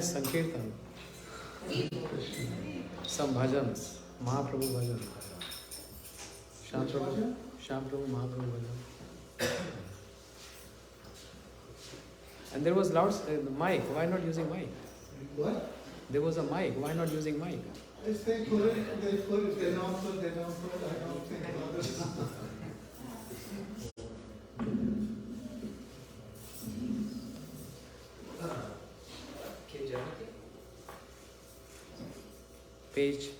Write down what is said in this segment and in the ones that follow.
nice Sankirtan. Some bhajans, Mahaprabhu bhajan. Shyam Prabhu, Mahaprabhu bhajan. And there was loud mic. Why not using mic? What? There was a mic. Why not using mic? If they could, they don't put, I don't think others. Page.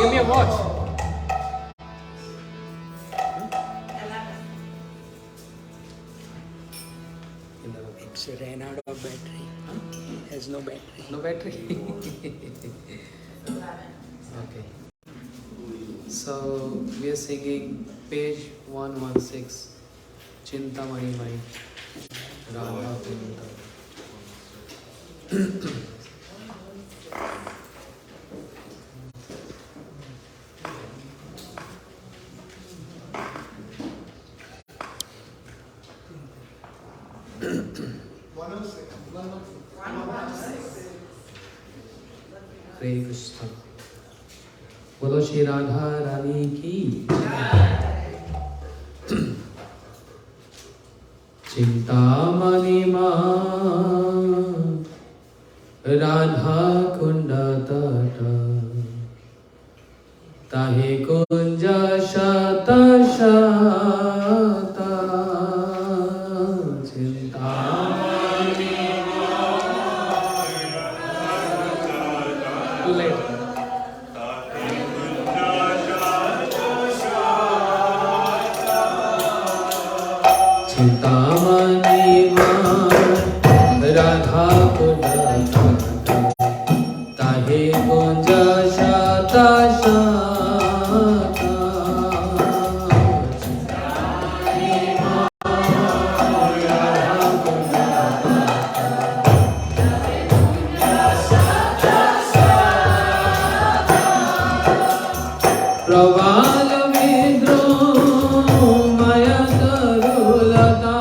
Give me a watch. It's ran out of battery. Has no battery. No battery. Okay. So we are singing page 116. Chintamani Mai. Radha Kunda. हरे कृष्ण बोलो श्री राधा रानी की चिंतामणि मां राधा कुंड तट ताहे कुंज शत शत चिंतामणि चिंतामणि मां राधा कुंड ताहे कुंज शत शत प्रवाल विद्रोमय तरुलता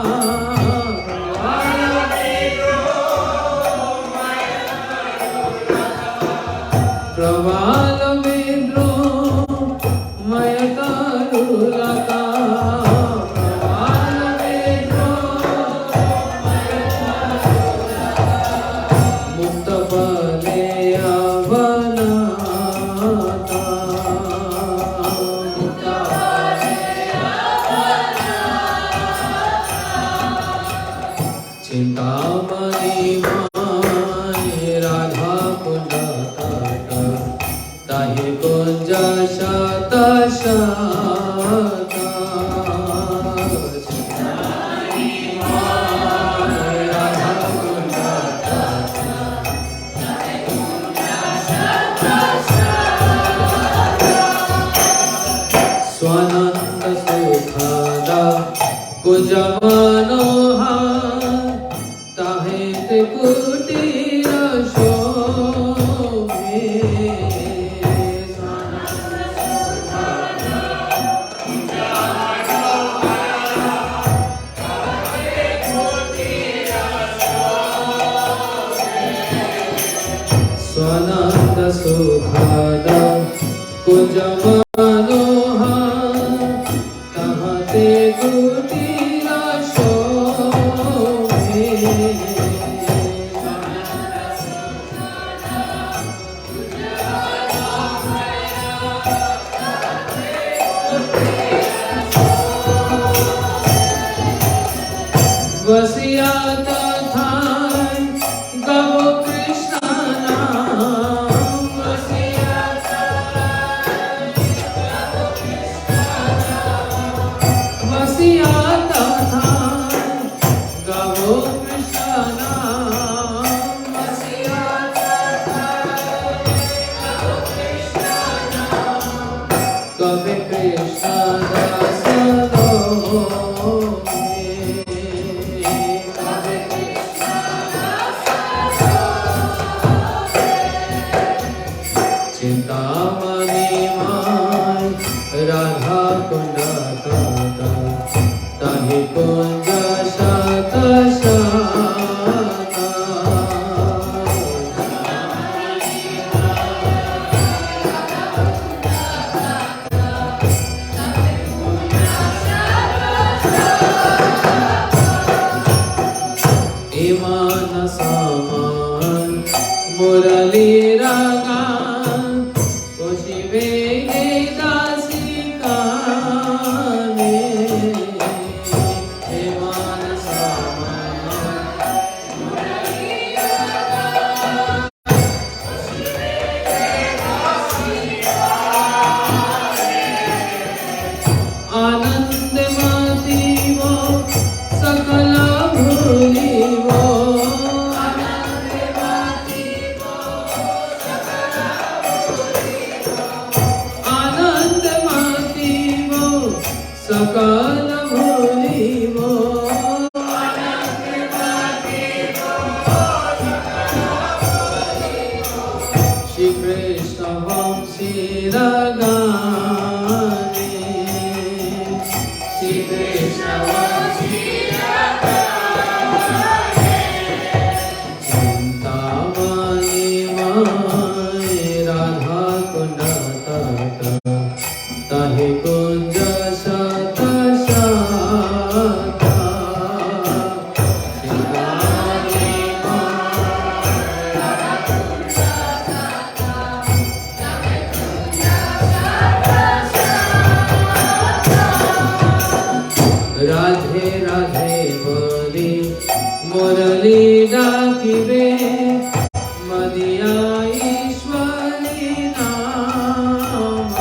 चिंतामणि माय राधा कुंज तट ताहि कुंज शत शत चिंतामणि माय राधा कुंज तट ताहि कुंज शत शत स्वानंद सुखदा कुंज मनोहर ताहे कुटीर शोभे स्वानंद सुखद कुंज मनोहर ताहे कुटीर शोभे वसिया तथा गौ कृष्ण नाम वसिया तथा गौ कृष्ण नाम वसिया तथा गौ कृष्ण नाम कवि कृष्ण दास चिंतामणि माय राधा कुंज तट ताहि कुंज शत शत इमान सामान मुरली रागान खुशी वेगे दासी काने इमान सामान मुरली रागान खुशी वेगे दासी काने आनंद मती वो सकल भूली वो आनंद मती वो सकल भूली वो आनंद मती वो सकल भूली वो आनंद मती वो सकल भूली वो श्री कृष्ण वंशी रगाने श्री कृष्ण वंशी रगाने चिंतामणि माय राधा कुंज तट ताहि कुंज शत शत चिंतामणि माय राधा कुंज तट ताहि कुंज शत शत राधे राधे बोली मुरली डाकिबे मदिया ईश्वरी नाम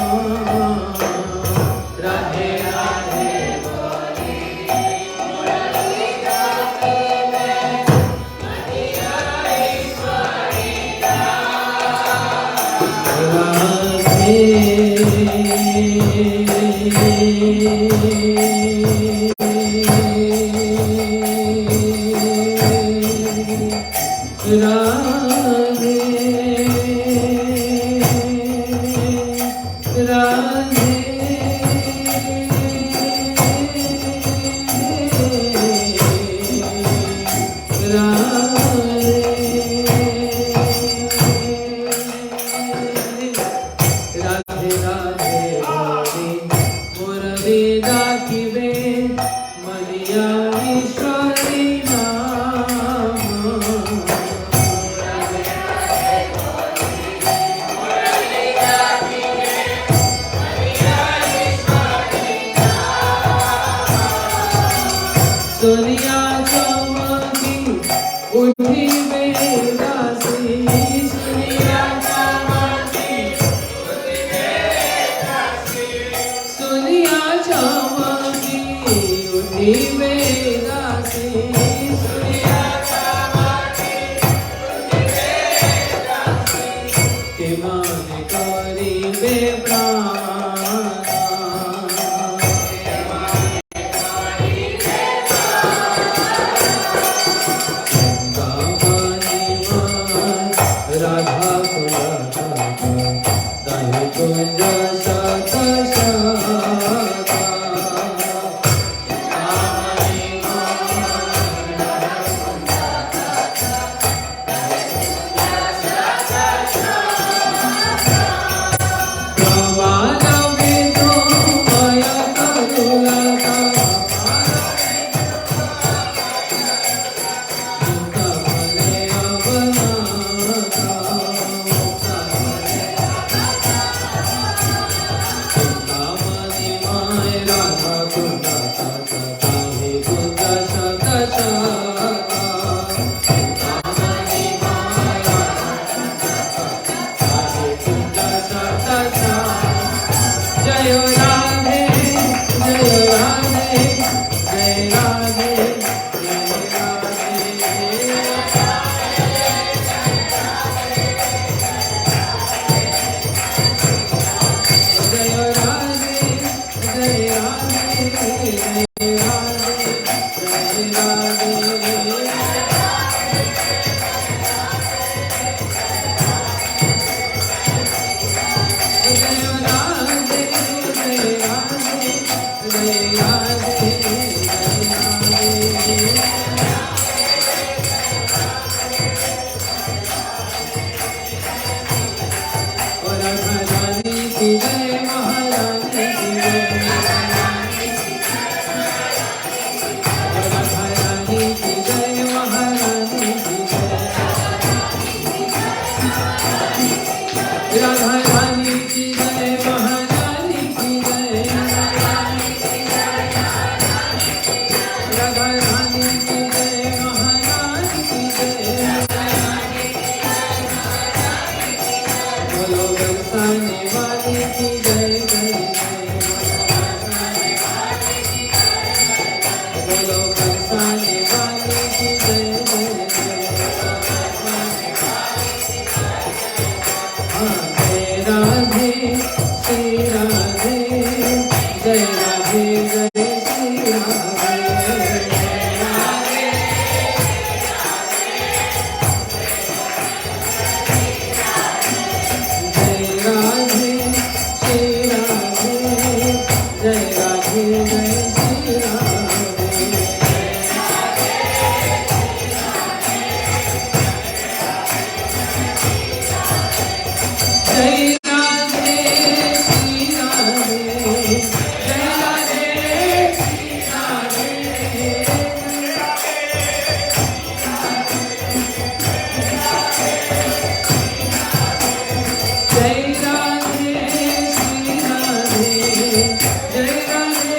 राधे राधे बोली मुरली डाकिबे मदिया ईश्वरी राधे राधे राधे राधे बोली मुरली डाकिबे मदिया ईश्वरी नाम सुनिया चमकी उठी बेदासी सुनिया चमकी सुनिया चमकी उठी बेदासी सुनिया चमकी के मान करी बेप्राण राधा तहि कुंज सत जय राधे जय राधे जय राधे जय राधे जय राधे राधा रानी की जय महारानी की जय राधा रानी की जय महारानी की जय बोलो बरसाने वाली की जय जय बोलो बरसाने वाली की जय राधे श्री राधे जय राधे जय श्री राधे जय राधे श्री राधे जय राधे जय श्री राधे जय राधे श्री राधे जय राधे श्री राधे जय राधे श्री राधे जय राधे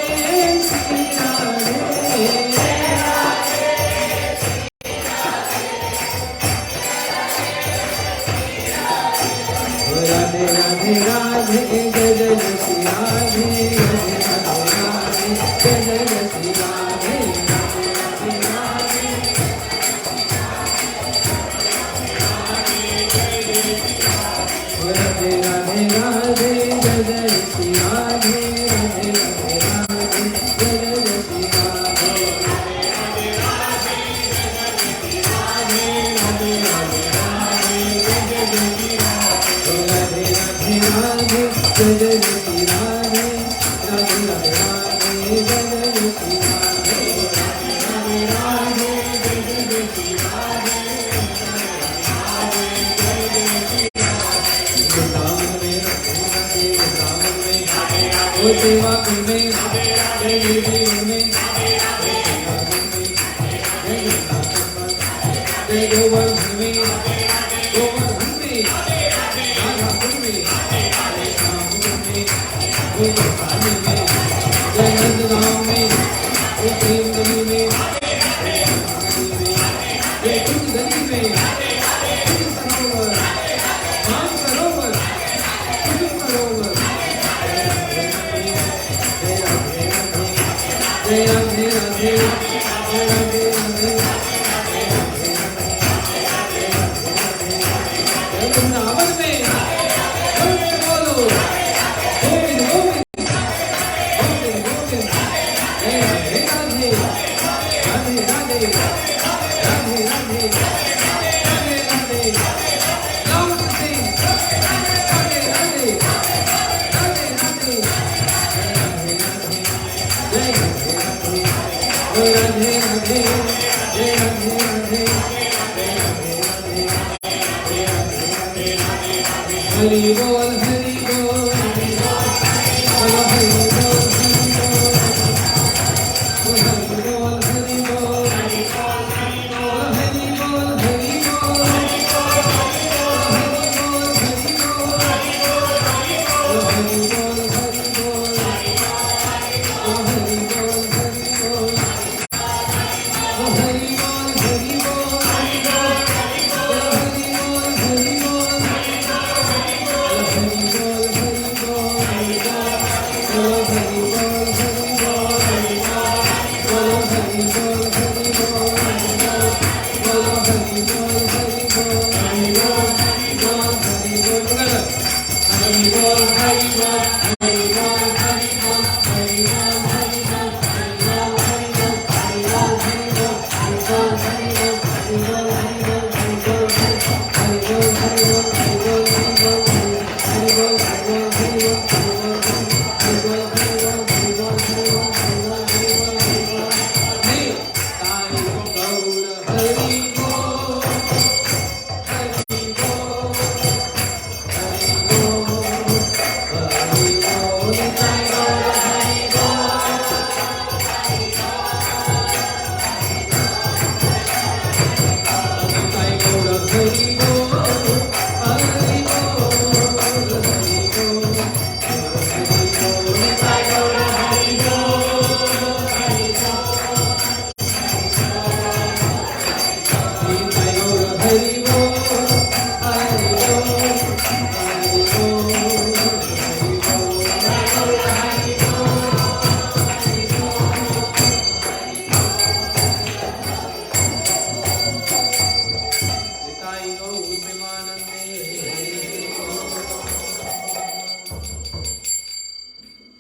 श्री राधे राधे राधे राधे जय जय श्री राधे राधे राधे जय जय श्री राधे राधे राधे राधे राधे राधे जय जय श्री राधे राधे राधे राधे जय जय श्री राधे राधे राधे जय जय श्री राधे राधे राधे राधे जय जय श्री राधे राधे राधे जय जय श्री राधे वृंदावन में राधे वृंदावन में ओ सेवा कुंड में जय जीवन में जय गोवर्धन में गोवर्धन में राधाकुंड में जय श्यामकुंड में गोवर्धन में जय नंदगांव में ओ प्रेम नदी में जय Hari Bol, Hari Bol, Bolo Hari Bol, Hari Bol, Hari Bol, Hari Bol, Hari Bol, Hari Bol, Hari Bol, Hari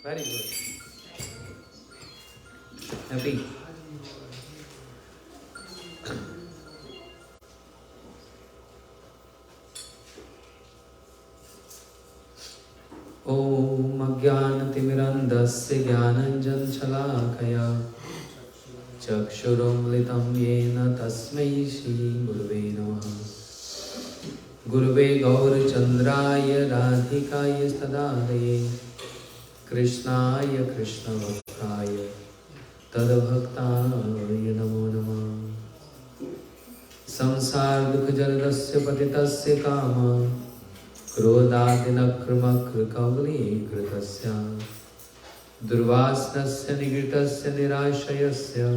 Very good. Happy. Om Ajnanatimirandasya Jnananjansalakaya Chakshurumlitam Yena Tasmai Shri Gurave Namaha. Gurave Gaurachandraya Radhikaya Stadadaye Krishnaya Krishna Bhaktaya Tadbhaktaya Namo Namah. Samsar Dukha Jaladasya Patitasya Kama Krodadinakrmakrakavali Kritasya Durvasnasya Nigritasya Nirashayasya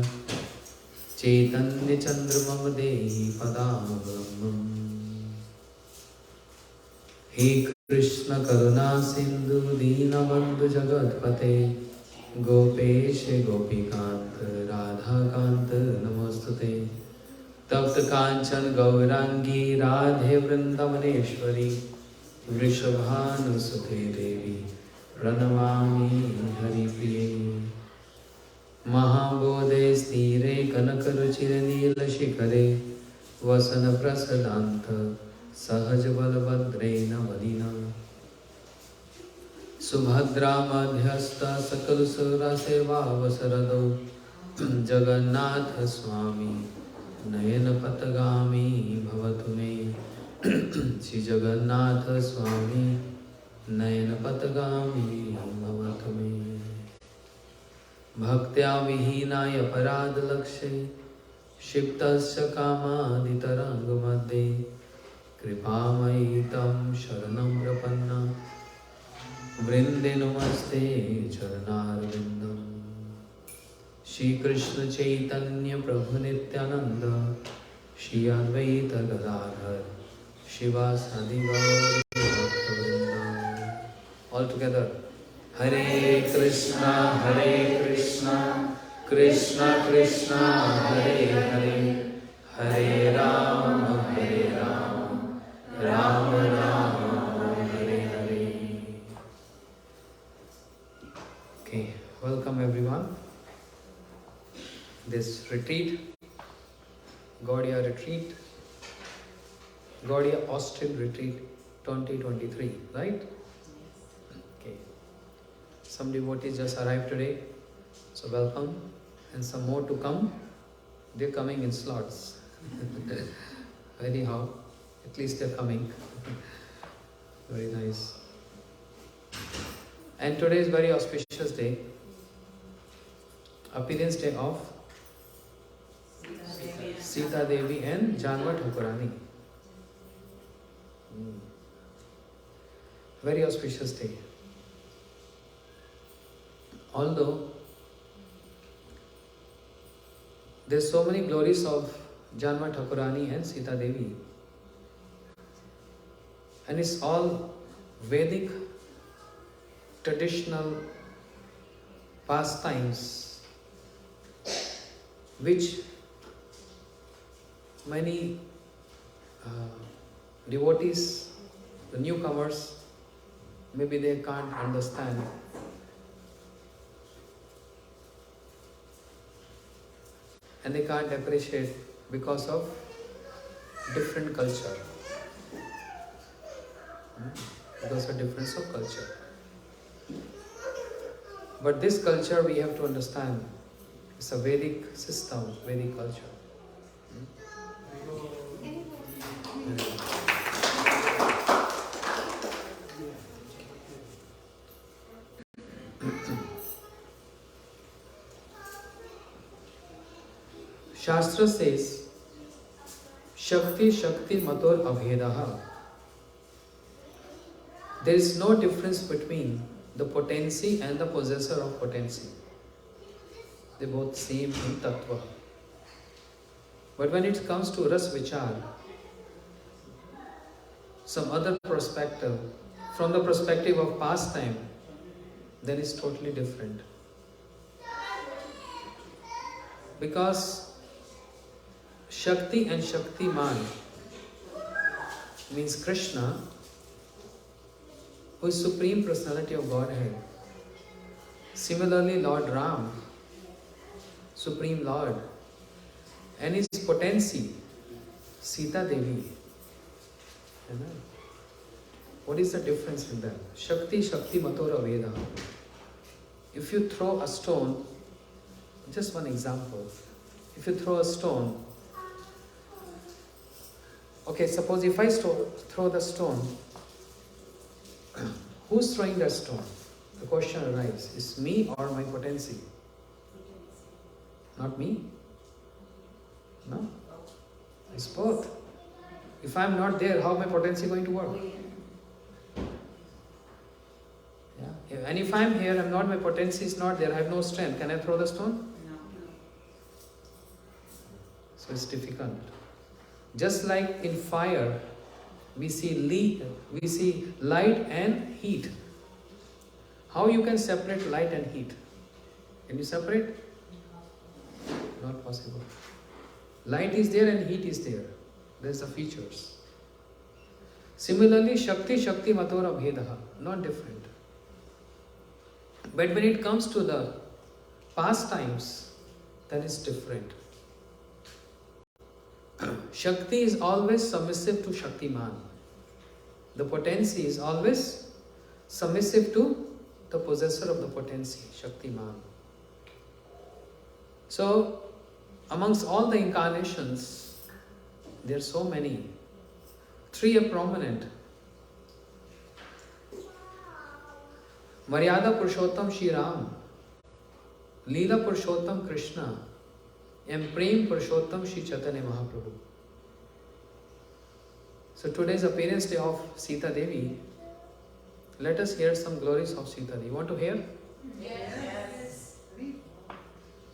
Chaitanya Chandramamadehi Padavalamam. He Krishna Karuna Sindhu Dinabandhu Jagatpate Gopeshe Gopikant Radha Kant Namostute Tapta Kanchan Gaurangi Radhe Vrindavaneshwari Vrishabhanusute Devi Pranamami Haripriye Mahabodhe Stire Kanakaruchira Nila Shikhare Vasana Prasadanta Sahaj Balabhadrena Valina Subhadra Madhyasta Sakal Sura Seva Vasarado Jagannath Swami Nayana Patagami Bhavatume Shri Jagannath Swami Nayana Patagami Bhavatume Bhaktya Vihinaya Parad Lakshe Shiptasya Kamadhitarang Madhe Kripamayitam Sharanam Prapanna Vrinde Namaste Charanarvindam. Shri Krishna Chaitanya Prabhu Nityananda Shri Advaita Gadadhar Shivasadi Gaur Bhaktivinoda. All together. Hare Krishna, Krishna Krishna, Hare Hare, Hare Rama, Rama Rama, Hare Hare. Okay, welcome everyone. This retreat Gaudiya Retreat, Gaudiya Austin Retreat 2023, right? Okay. Some devotees just arrived today, so welcome, and some more to come. They're coming in slots. Anyhow, at least they're coming. Very nice. And today is very auspicious day. Appearance day of Sita Devi and Janva Thakurani. Very auspicious day. Although there's so many glories of Janva Thakurani and Sita Devi, and it's all Vedic traditional pastimes which many devotees, the newcomers, maybe they can't understand. And they can't appreciate because of different culture. Because of difference of culture. But this culture we have to understand. It's a Vedic system, Vedic culture. Shastra says, Shakti Shakti Mator Abhedaha. There is no difference between the potency and the possessor of potency. They both same in tattva. But when it comes to ras vichar, some other perspective, from the perspective of pastime, then it's totally different. Because Shakti and Shaktiman means Krishna, who is Supreme Personality of Godhead. Similarly, Lord Ram, Supreme Lord, and his potency, Sita Devi. What is the difference in them? Shakti, Shakti, Matora Veda. If you throw a stone, just one example, if you throw a stone, okay, suppose if I throw the stone, who's throwing that stone? The question arises, is me or my potency? Not me? No? It's both. If I'm not there, how my potency going to work? Yeah. And if I'm here, I'm not, my potency is not there, I have no strength, can I throw the stone? No. So it's difficult. Just like in fire, we see light and heat. How you can separate light and heat? Can you separate? Not possible. Light is there and heat is there. There's the features. Similarly, Shakti, Shakti, Matora, Bhedaha. Not different. But when it comes to the pastimes, then it's different. Shakti is always submissive to Shaktiman. The potency is always submissive to the possessor of the potency, Shaktiman. So, amongst all the incarnations, there are so many. Three are prominent. Maryada Purushottam Shri Ram, Leela Purushottam Krishna, and Prem Purushottam Shri Chaitanya Mahaprabhu. So today's appearance day of Sita Devi. Let us hear some glories of Sita Devi. You want to hear? Yes.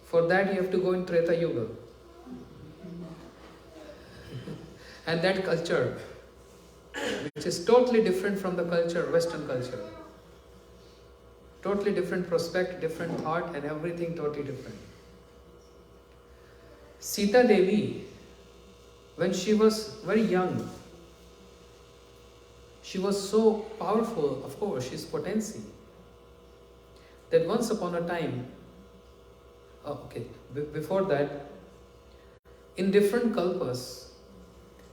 For that you have to go in Treta Yuga. And that culture, which is totally different from the culture, Western culture. Totally different prospect, different thought, and everything totally different. Sita Devi, when she was very young, she was so powerful, of course, she's potency, that once upon a time, before that, in different kalpas,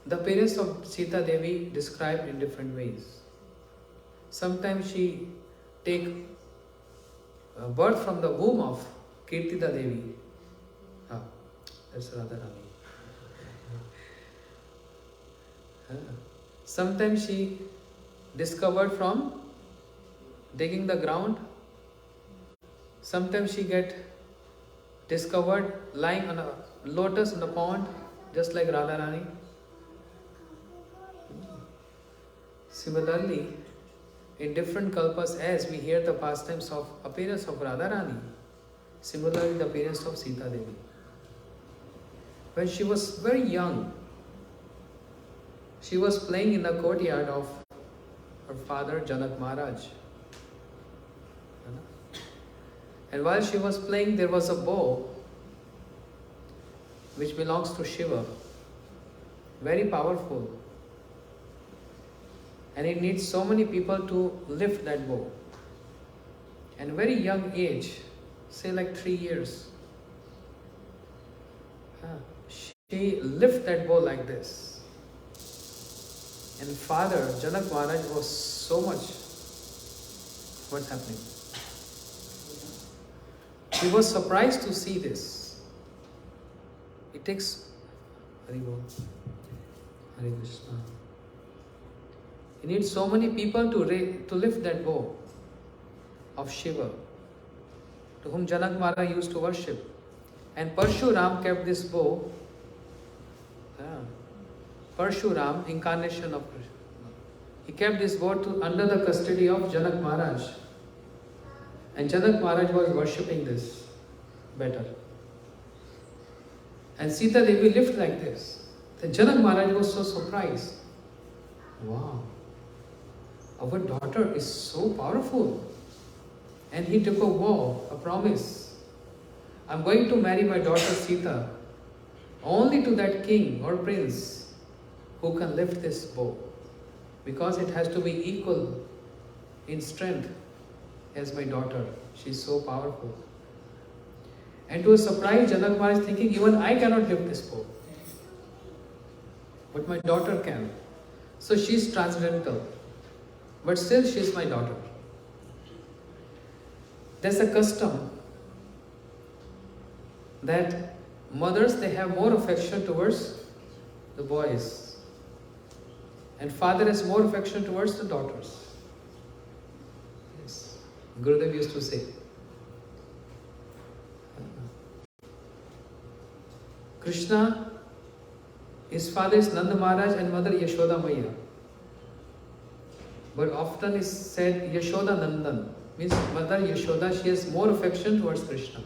the parents of Sita Devi described in different ways. Sometimes she take birth from the womb of Kirtida Devi. Ah, that's Radharani. Sometimes she discovered from digging the ground. Sometimes she get discovered lying on a lotus in the pond, just like Radharani. Similarly, in different kalpas, as we hear the pastimes of appearance of Radharani, similarly the appearance of Sita Devi. When she was very young, she was playing in the courtyard of her father Janak Maharaj. And while she was playing, there was a bow which belongs to Shiva, very powerful. And it needs so many people to lift that bow. And very young age, say like 3 years, she lifted that bow like this. And father, Janak Maharaj, was so much, what's happening? He was surprised to see this. It takes, Hari Bol, Hare Krishna. He needs so many people to lift that bow of Shiva, to whom Janak Maharaj used to worship. And Parshuram kept this bow. Parshuram, incarnation of Krishna. He kept this bow under the custody of Janak Maharaj. And Janak Maharaj was worshipping this better. And Sita Devi lived like this. Then Janak Maharaj was so surprised. Wow, our daughter is so powerful. And he took a vow, a promise. I'm going to marry my daughter Sita only to that king or prince who can lift this bow, because it has to be equal in strength as my daughter. She's so powerful. And to a surprise, Janak Maharaj thinking, even I cannot lift this bow, but my daughter can. So she's transcendental, but still she's my daughter. There's a custom that mothers, they have more affection towards the boys, and father has more affection towards the daughters. Yes, Gurudev used to say. Krishna, his father is Nanda Maharaj and mother Yashoda Maya. But often is said Yashoda Nandan, means mother Yashoda, she has more affection towards Krishna.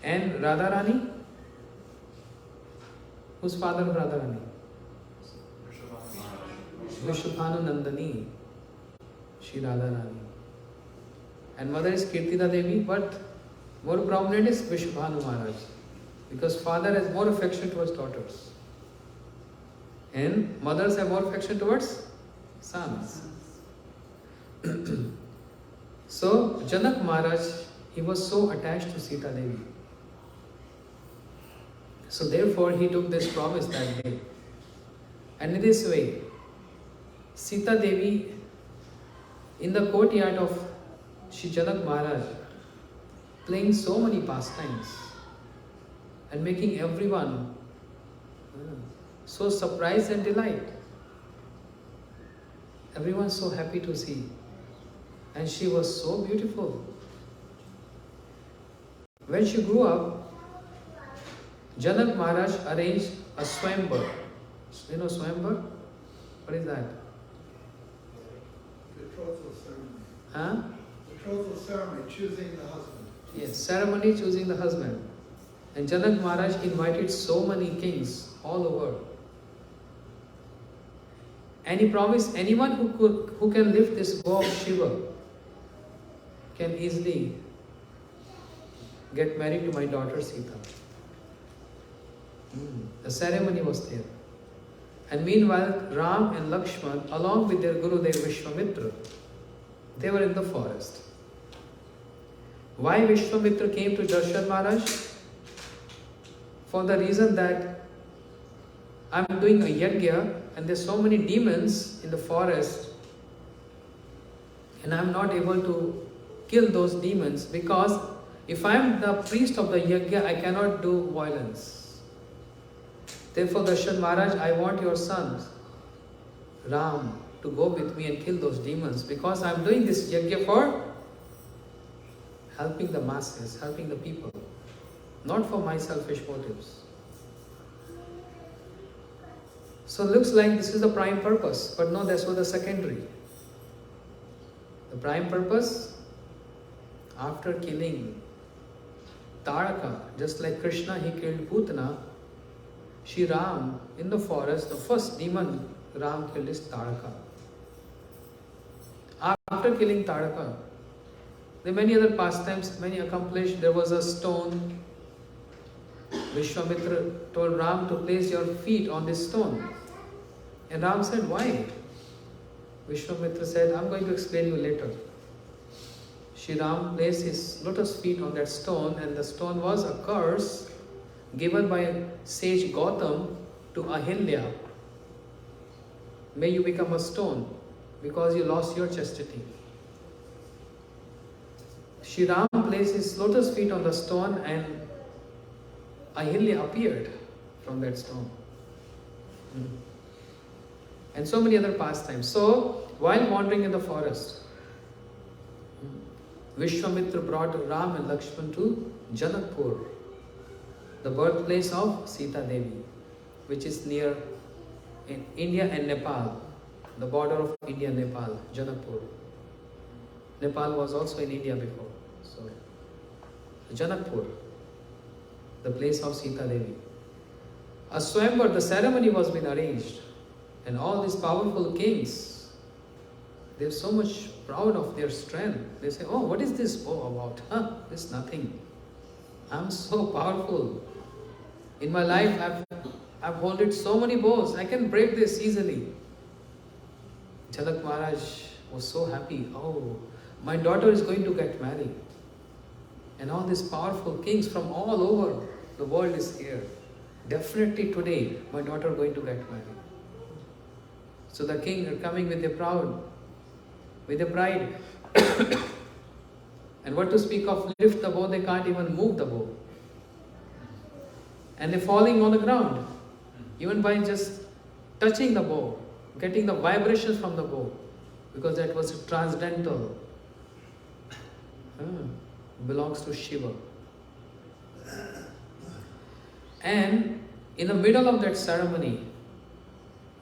And Radharani, who's father of Radharani? Vishwabhanu Nandani, Shri Radharani. And mother is Kirtida Devi, but more prominent is Vishwabhanu Maharaj, because father has more affection towards daughters. And mothers have more affection towards sons. So Janak Maharaj, he was so attached to Sita Devi. So therefore he took this promise that day. And in this way, Sita Devi, in the courtyard of Shri Janak Maharaj, playing so many pastimes and making everyone so surprised and delight. Everyone so happy to see. And she was so beautiful. When she grew up, Janak Maharaj arranged a swambar. You know swambar? What is that? Betrothal ceremony. Huh? Betrothal ceremony, choosing the husband. Yes, ceremony choosing the husband. And Janak Maharaj invited so many kings all over. And he promised anyone who can lift this bow of Shiva can easily get married to my daughter Sita. The ceremony was there. And meanwhile, Ram and Lakshman, along with their Gurudev Vishwamitra, they were in the forest. Why Vishwamitra came to Darshan Maharaj? for the reason that I'm doing a yajna and there's so many demons in the forest and I'm not able to kill those demons, because if I'm the priest of the yajna, I cannot do violence. Therefore, Darshan Maharaj, I want your son, Ram, to go with me and kill those demons, because I'm doing this yajna for helping the masses, helping the people, not for my selfish motives. So it looks like this is the prime purpose, but no, this was the secondary. The prime purpose, after killing Taraka, just like Krishna, he killed Putana, Shri Ram, in the forest, the first demon Ram killed is Taraka. After killing Taraka, there are many other pastimes, many accomplished. There was a stone. Vishwamitra told Ram to place your feet on this stone. And Ram said, why? Vishwamitra said, I'm going to explain you later. Shri Ram placed his lotus feet on that stone, and the stone was a curse given by sage Gautam to Ahilya. May you become a stone because you lost your chastity. Shri Ram placed his lotus feet on the stone and Ahilya appeared from that stone. And so many other pastimes. So, while wandering in the forest, Vishwamitra brought Ram and Lakshman to Janakpur, the birthplace of Sita Devi, which is near in India and Nepal, the border of India and Nepal, Janakpur. Nepal was also in India before. So, Janakpur, the place of Sita Devi. A Swayamvar, the ceremony was being arranged, and all these powerful kings, they're so much proud of their strength. They say, oh, what is this bow about? Huh, it's nothing. I'm so powerful. In my life, I've holded so many bows. I can break this easily. Janak Maharaj was so happy. Oh, my daughter is going to get married. And all these powerful kings from all over the world is here. Definitely today, my daughter is going to get married. So the king are coming with a pride. And what to speak of lift the bow, they can't even move the bow. And they're falling on the ground. Even by just touching the bow, getting the vibrations from the bow. Because that was transcendental. Belongs to Shiva. And in the middle of that ceremony,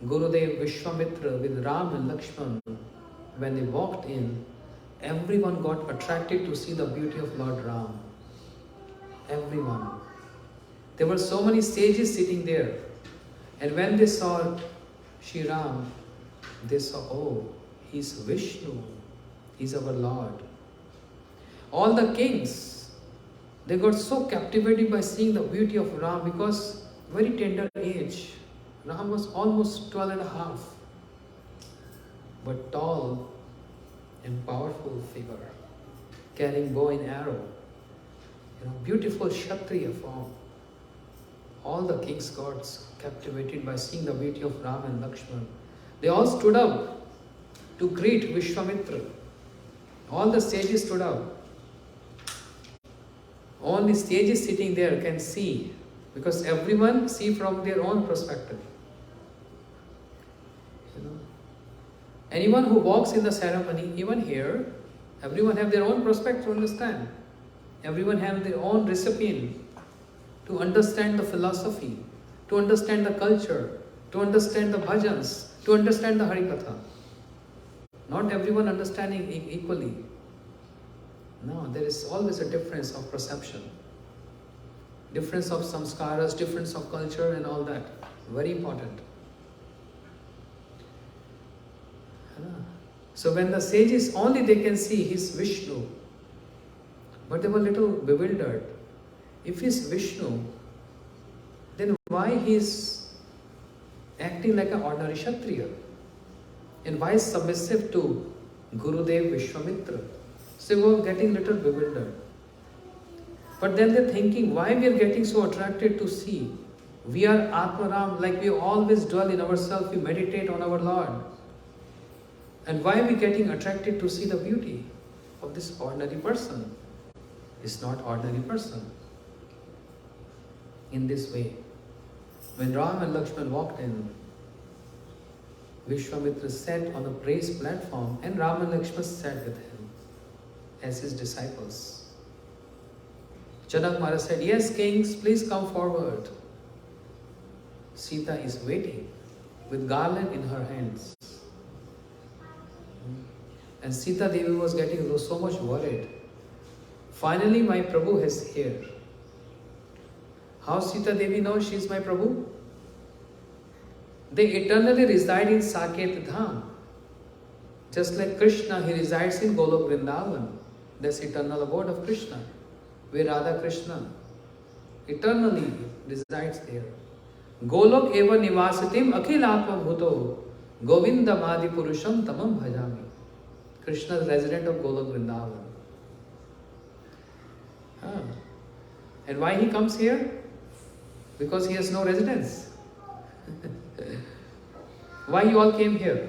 Gurudev Vishwamitra with Ram and Lakshman, when they walked in, everyone got attracted to see the beauty of Lord Ram. Everyone. There were so many sages sitting there. And when they saw Shri Ram, they saw, oh, he's Vishnu. He's our Lord. All the kings, they got so captivated by seeing the beauty of Ram, because very tender age. Ram was almost 12 and a half, but tall and powerful figure, carrying bow and arrow, beautiful Kshatriya form. All the kings got captivated by seeing the beauty of Ram and Lakshman. They all stood up to greet Vishwamitra. All the sages stood up. Only sages sitting there can see, because everyone see from their own perspective. Anyone who walks in the ceremony, even here, everyone have their own perspective to understand. Everyone have their own recipient to understand the philosophy, to understand the culture, to understand the bhajans, to understand the Harikatha. Not everyone understanding equally. No, there is always a difference of perception. Difference of samskaras, difference of culture and all that. Very important. So when the sages, only they can see he's Vishnu. But they were a little bewildered. If he's Vishnu, then why he's acting like an ordinary Kshatriya? And why is submissive to Gurudev Vishwamitra? So they were getting a little bewildered. But then they're thinking, why we are getting so attracted to see? We are Atmaram, like we always dwell in ourselves, we meditate on our Lord. And why are we getting attracted to see the beauty of this ordinary person? It's not ordinary person. In this way, when Ram and Lakshman walked in, Vishwamitra sat on a raised platform and Ram and Lakshman sat with him as his disciples. Janak Maharaj said, yes, kings, please come forward. Sita is waiting with garland in her hands. And Sita Devi was getting so much worried. Finally, my Prabhu is here. How Sita Devi knows she is my Prabhu? They eternally reside in Saket Dham. Just like Krishna, he resides in Golok Vrindavan. That's eternal abode of Krishna. Where Radha Krishna eternally resides there. Golok eva nivasatim akhil atma bhuto govindam adi purusham tamam bhajami. Krishna is resident of Golok Vrindavan. And why he comes here? Because he has no residence. Why you all came here?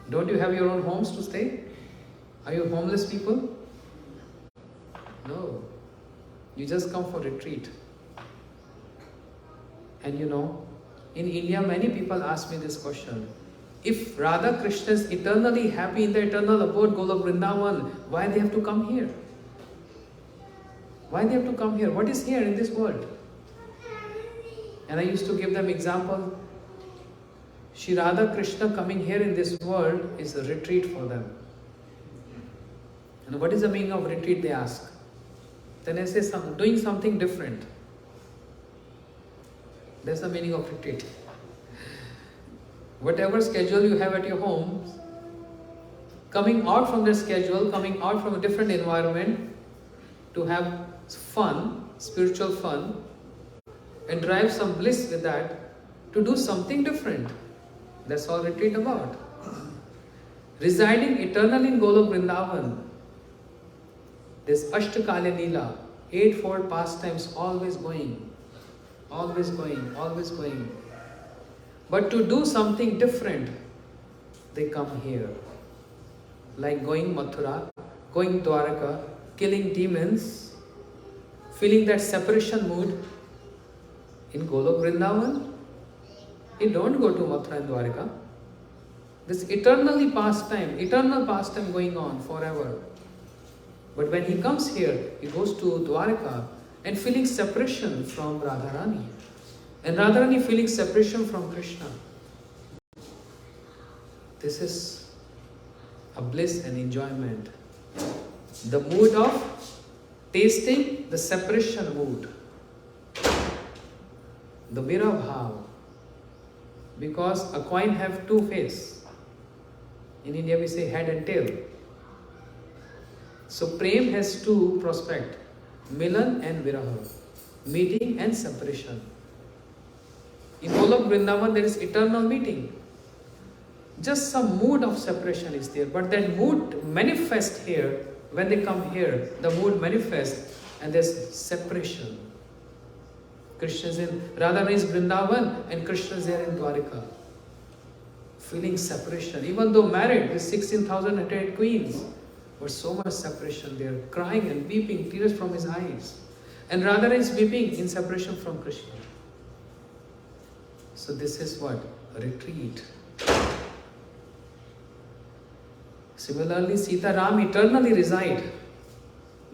Don't you have your own homes to stay? Are you homeless people? No. You just come for retreat. And you know, in India many people ask me this question. If Radha Krishna is eternally happy in the eternal abode Golok Vrindavan, why they have to come here? Why they have to come here? What is here in this world? And I used to give them example. Shri Radha Krishna coming here in this world is a retreat for them. And what is the meaning of retreat, they ask. Then I say, doing something different. That's the meaning of retreat. Whatever schedule you have at your home, coming out from that schedule, coming out from a different environment to have fun, spiritual fun, and derive some bliss with that, to do something different. That's all retreat about. Residing eternally in Golok Vrindavan, this Ashtakala Leela, eightfold pastimes, always going, always going, always going. But to do something different, they come here. Like going Mathura, going Dwaraka, killing demons, feeling that separation mood. In Golok Vrindavan, you don't go to Mathura and Dwaraka. This eternal pastime going on forever. But when he comes here, he goes to Dwaraka and feeling separation from Radharani. And Radharani feeling separation from Krishna. This is a bliss and enjoyment. The mood of tasting the separation mood. The Vira Bhav. Because a coin have two faces. In India we say head and tail. So Prem has two prospects. Milan and Viraha. Meeting and separation. In Golok Vrindavan there is eternal meeting. Just some mood of separation is there. But that mood manifests here. When they come here, the mood manifests and there's separation. Krishna is in Radharani is Vrindavan and Krishna is there in Dwarika. Feeling separation. Even though married with 16,008 queens, but so much separation there. Crying and weeping, tears from his eyes. And Radharani is weeping in separation from Krishna. So this is what? A retreat. Similarly, Sita Ram eternally reside.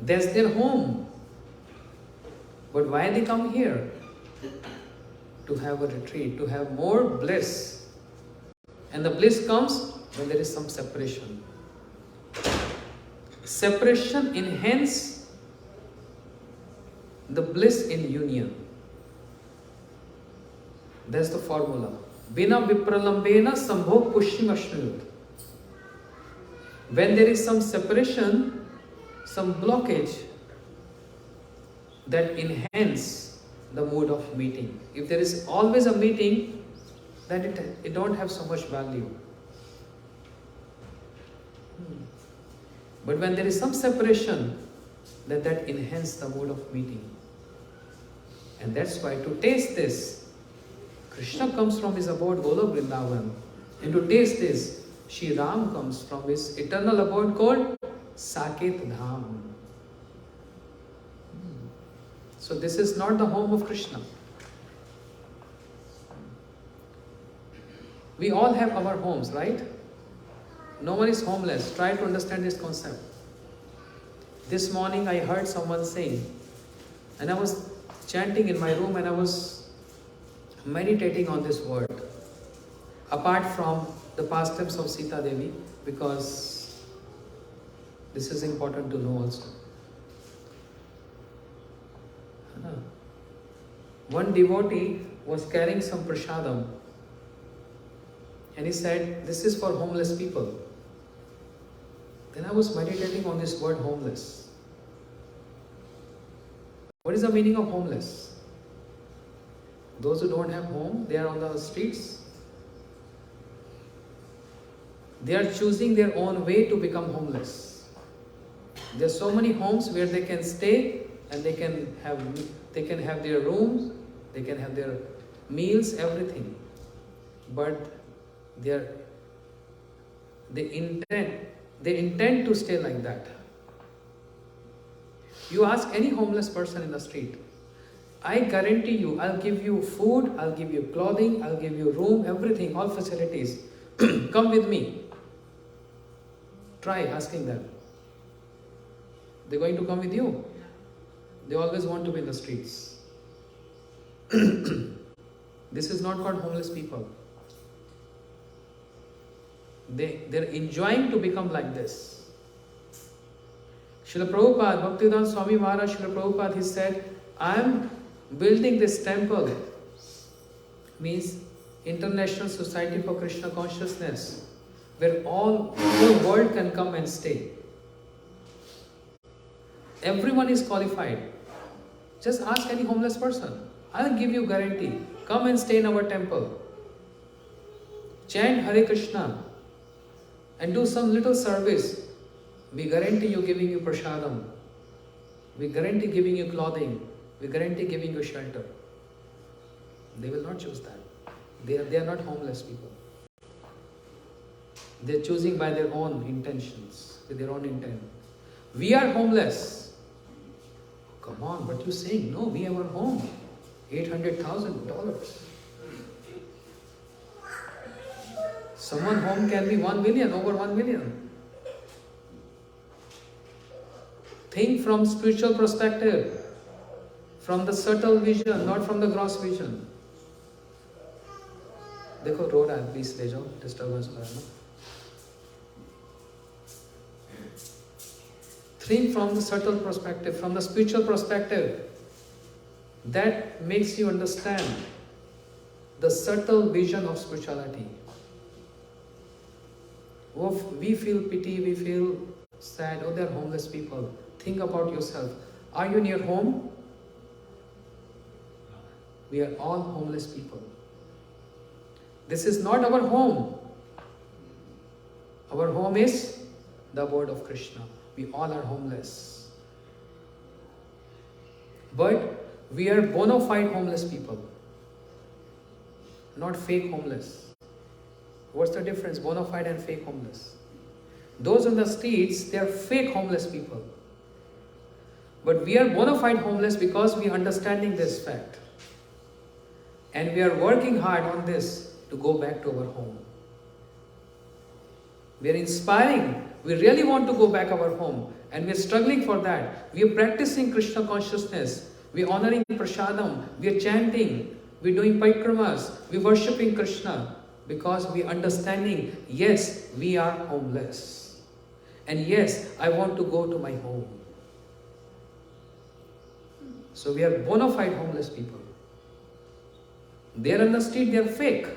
That's their home. But why they come here? To have a retreat, to have more bliss. And the bliss comes when there is some separation. Separation enhances the bliss in union. That's the formula. Bina vipralambena sambhog pushim ashnuyut. When there is some separation, some blockage, that enhance the mood of meeting. If there is always a meeting, then it don't have so much value. But when there is some separation, then that enhances the mood of meeting. And that's why to taste this, Krishna comes from his abode Golok Vrindavan. And to taste this, Shri Ram comes from his eternal abode called Saket Dham. So this is not the home of Krishna. We all have our homes, right? No one is homeless. Try to understand this concept. This morning I heard someone saying, and I was chanting in my room and I was meditating on this word. Apart from the pastimes of Sita Devi, because this is important to know also. One devotee was carrying some prasadam and he said, this is for homeless people. Then I was meditating on this word homeless. What is the meaning of homeless? Those who don't have home, they are on the streets. They are choosing their own way to become homeless. There are so many homes where they can stay and they can have their rooms, they can have their meals, everything. But they intend to stay like that. You ask any homeless person in the street, I guarantee you, I'll give you food, I'll give you clothing, I'll give you room, everything, all facilities. Come with me. Try asking them. They're going to come with you. They always want to be in the streets. This is not called homeless people. They're enjoying to become like this. Srila Prabhupada, Bhaktivedanta Swami Maharaj, Srila Prabhupada, he said, I am building this temple, means International Society for Krishna Consciousness, where all the world can come and stay. Everyone is qualified. Just ask any homeless person. I'll give you guarantee. Come and stay in our temple. Chant Hare Krishna and do some little service. We guarantee you giving you prasadam. We guarantee giving you clothing. We guarantee giving you shelter. They will not choose that. They are not homeless people. They are choosing by their own intentions, with their own intent. We are homeless. Come on, what you saying? No, we have our home. $800,000. Someone home can be 1 million, over 1 million. Think from spiritual perspective, from the subtle vision, not from the gross vision. देखो road है, please ले जाओ, disturbance हो रहा है ना. Think from the subtle perspective, from the spiritual perspective. That makes you understand the subtle vision of spirituality. Oh, we feel pity, we feel sad, oh, they're homeless people. Think about yourself. Are you in your home? We are all homeless people. This is not our home. Our home is the abode of Krishna. We all are homeless. But we are bona fide homeless people, not fake homeless. What's the difference, bona fide and fake homeless? Those on the streets, they are fake homeless people. But we are bona fide homeless because we are understanding this fact. And we are working hard on this to go back to our home. We are inspiring. We really want to go back our home. And we are struggling for that. We are practicing Krishna consciousness. We are honoring prasadam. We are chanting. We are doing parikramas. We are worshipping Krishna. Because we are understanding, yes, we are homeless. And yes, I want to go to my home. So we are bona fide homeless people. They are on the street, they are fake.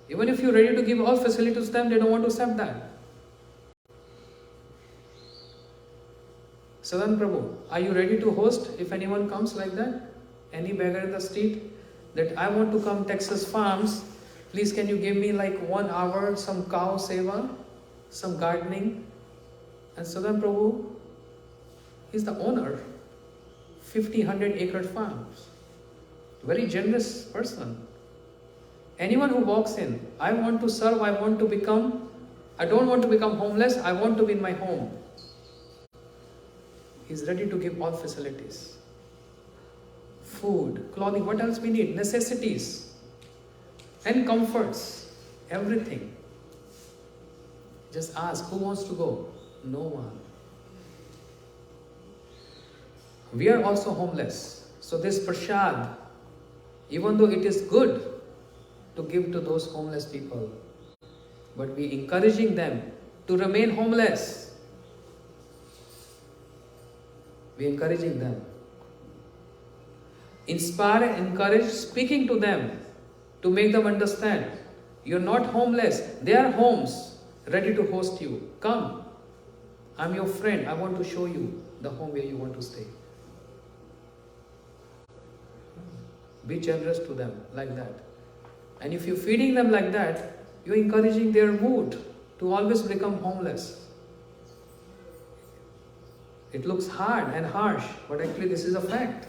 Even if you're ready to give all facilities to them, they don't want to accept that. Sadan Prabhu, are you ready to host if anyone comes like that? Any beggar in the street? That I want to come Texas Farms. Please can you give me like 1 hour, some cow seva, some gardening? And Sadan Prabhu is the owner, 50, 100 acre farms. Very generous person. Anyone who walks in, I want to serve, I don't want to become homeless, I want to be in my home. He's ready to give all facilities. Food, clothing, what else we need? Necessities and comforts, everything. Just ask, who wants to go? No one. We are also homeless. So this prasad, even though it is good to give to those homeless people, but we encouraging them to remain homeless. We encouraging them. Inspire and encourage, speaking to them to make them understand you're not homeless. They are homes ready to host you. Come. I'm your friend. I want to show you the home where you want to stay. Be generous to them like that. And if you're feeding them like that, you're encouraging their mood to always become homeless. It looks hard and harsh, but actually this is a fact.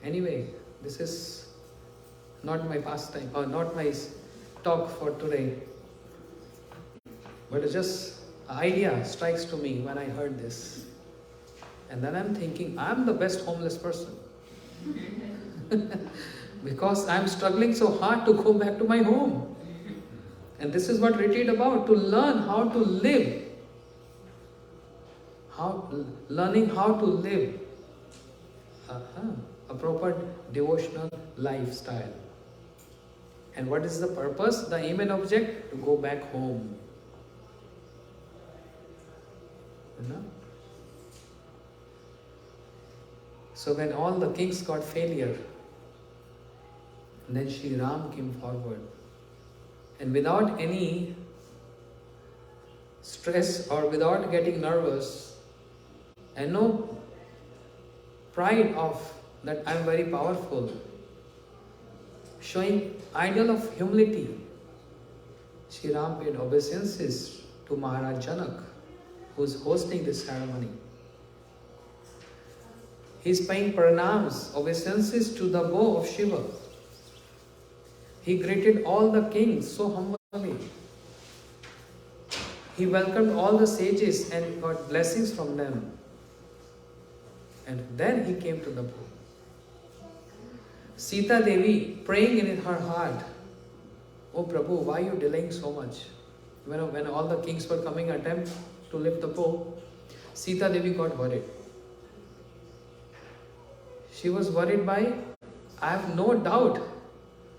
Anyway, this is not my pastime, or not my talk for today. But it's just an idea strikes to me when I heard this. And then I'm thinking, I'm the best homeless person. Because I'm struggling so hard to go back to my home. And this is what retreat about, to learn how to live. Learning how to live a proper devotional lifestyle. And what is the purpose? The aim and object? To go back home. You know? So when all the kings got failure, then Sri Ram came forward. And without any stress or without getting nervous, and no pride of that I am very powerful, showing ideal of humility, Sri Ram paid obeisances to Maharaj Janak, who is hosting this ceremony. He is paying pranams, obeisances to the bow of Shiva. He greeted all the kings so humbly. He welcomed all the sages and got blessings from them. And then he came to the bow. Sita Devi praying in her heart, "Oh Prabhu, why are you delaying so much?" When all the kings were coming attempt to lift the bow, Sita Devi got worried. She was worried by, I have no doubt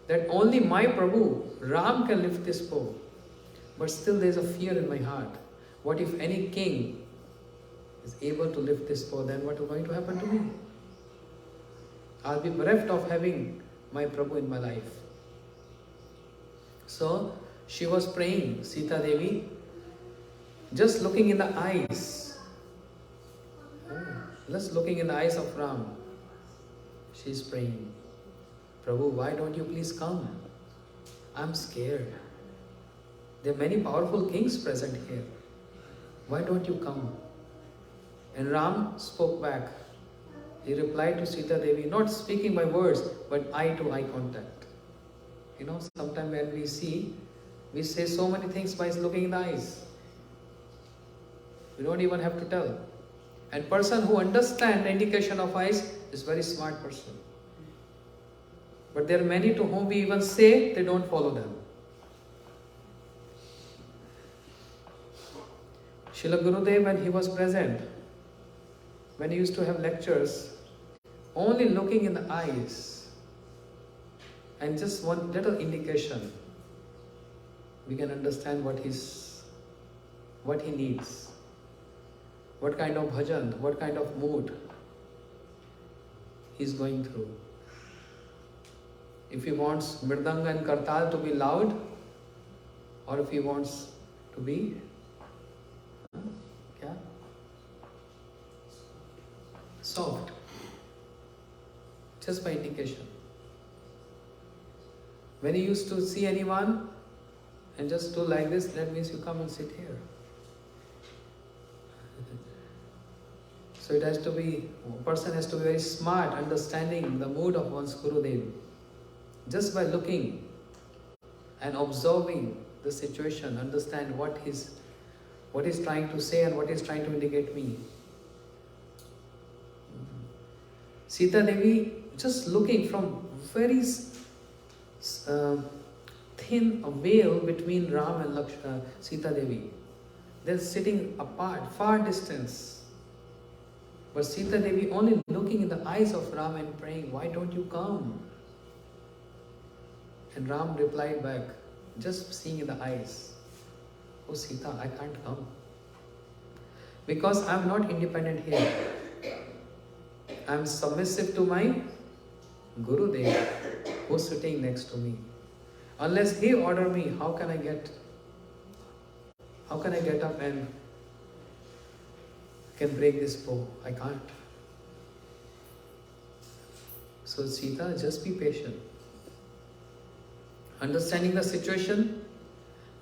that only my Prabhu, Ram, can lift this bow. But still there is a fear in my heart. What if any king is able to lift this bow, then what is going to happen to me? I'll be bereft of having my Prabhu in my life. So she was praying, Sita Devi, just looking in the eyes. Just looking in the eyes of Ram. She is praying, Prabhu, why don't you please come? I'm scared. There are many powerful kings present here. Why don't you come? And Ram spoke back. He replied to Sita Devi, not speaking by words, but eye to eye contact. You know, sometimes when we see, we say so many things by looking in the eyes. We don't even have to tell. And person who understands the indication of eyes is very smart person. But there are many to whom we even say, they don't follow them. Srila Gurudev, when he was present, when he used to have lectures, only looking in the eyes and just one little indication, we can understand what he needs, what kind of bhajan, what kind of mood he is going through. If he wants mridanga and kartal to be loud, or if he wants to be soft, just by indication. When you used to see anyone and just do like this, that means you come and sit here. So it has to be, a person has to be very smart, understanding the mood of one's Gurudev. Just by looking and observing the situation, understand what he's trying to say and what he's trying to indicate me. Sita Devi, just looking from very thin a veil between Ram and Sita Devi. They're sitting apart, far distance. But Sita Devi only looking in the eyes of Ram and praying, why don't you come? And Ram replied back, just seeing in the eyes, oh Sita, I can't come. Because I'm not independent here. I'm submissive to my Gurudev who's sitting next to me. Unless he order me, how can I get up and can break this bow? I can't. So Sita, just be patient. Understanding the situation,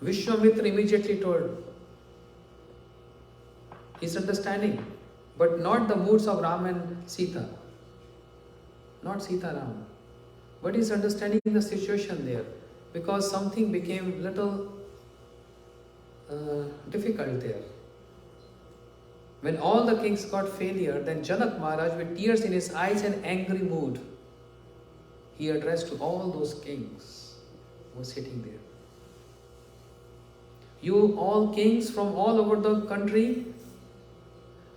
Vishwamitra immediately told, he's understanding, but not the moods of Ram and Sita. Not Sita Ram. But he's understanding the situation there. Because something became little difficult there. When all the kings got failure, then Janak Maharaj, with tears in his eyes and angry mood, he addressed to all those kings who were sitting there. You all kings from all over the country,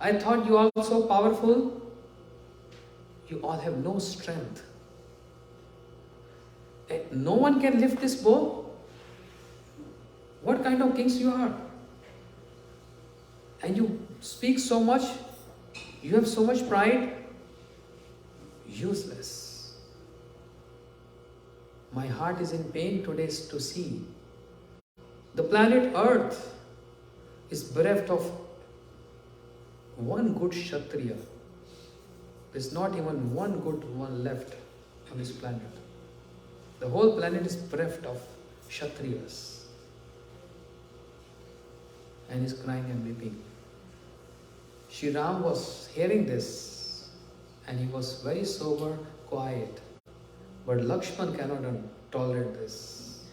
I thought you all so powerful. You all have no strength. No one can lift this bow. What kind of kings you are? And you speak so much. You have so much pride. Useless. My heart is in pain today to see. The planet Earth is bereft of one good Kshatriya. There's not even one good one left on this planet. The whole planet is bereft of Kshatriyas. And he's crying and weeping. Shri Ram was hearing this and he was very sober, quiet. But Lakshman cannot tolerate this.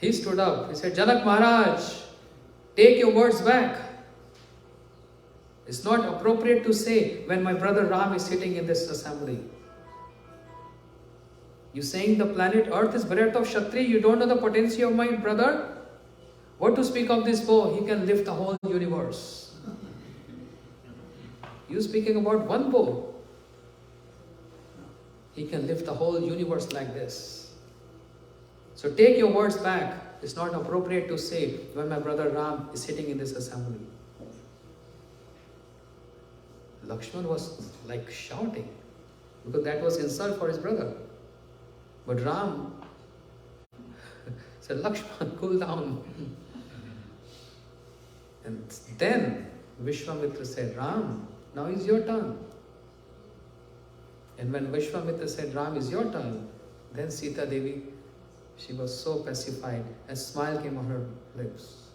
He stood up. He said, Janak Maharaj, take your words back. It's not appropriate to say when my brother Ram is sitting in this assembly. You saying the planet Earth is bereft of Kshatriya, you don't know the potency of my brother? What to speak of this bow? He can lift the whole universe. You speaking about one bow? He can lift the whole universe like this. So take your words back. It's not appropriate to say when my brother Ram is sitting in this assembly. Lakshman was like shouting because that was insult for his brother. But Ram said, Lakshman, cool down. And then Vishwamitra said, Ram, now is your turn. And when Vishwamitra said, Ram, is your turn, then Sita Devi, she was so pacified, a smile came on her lips.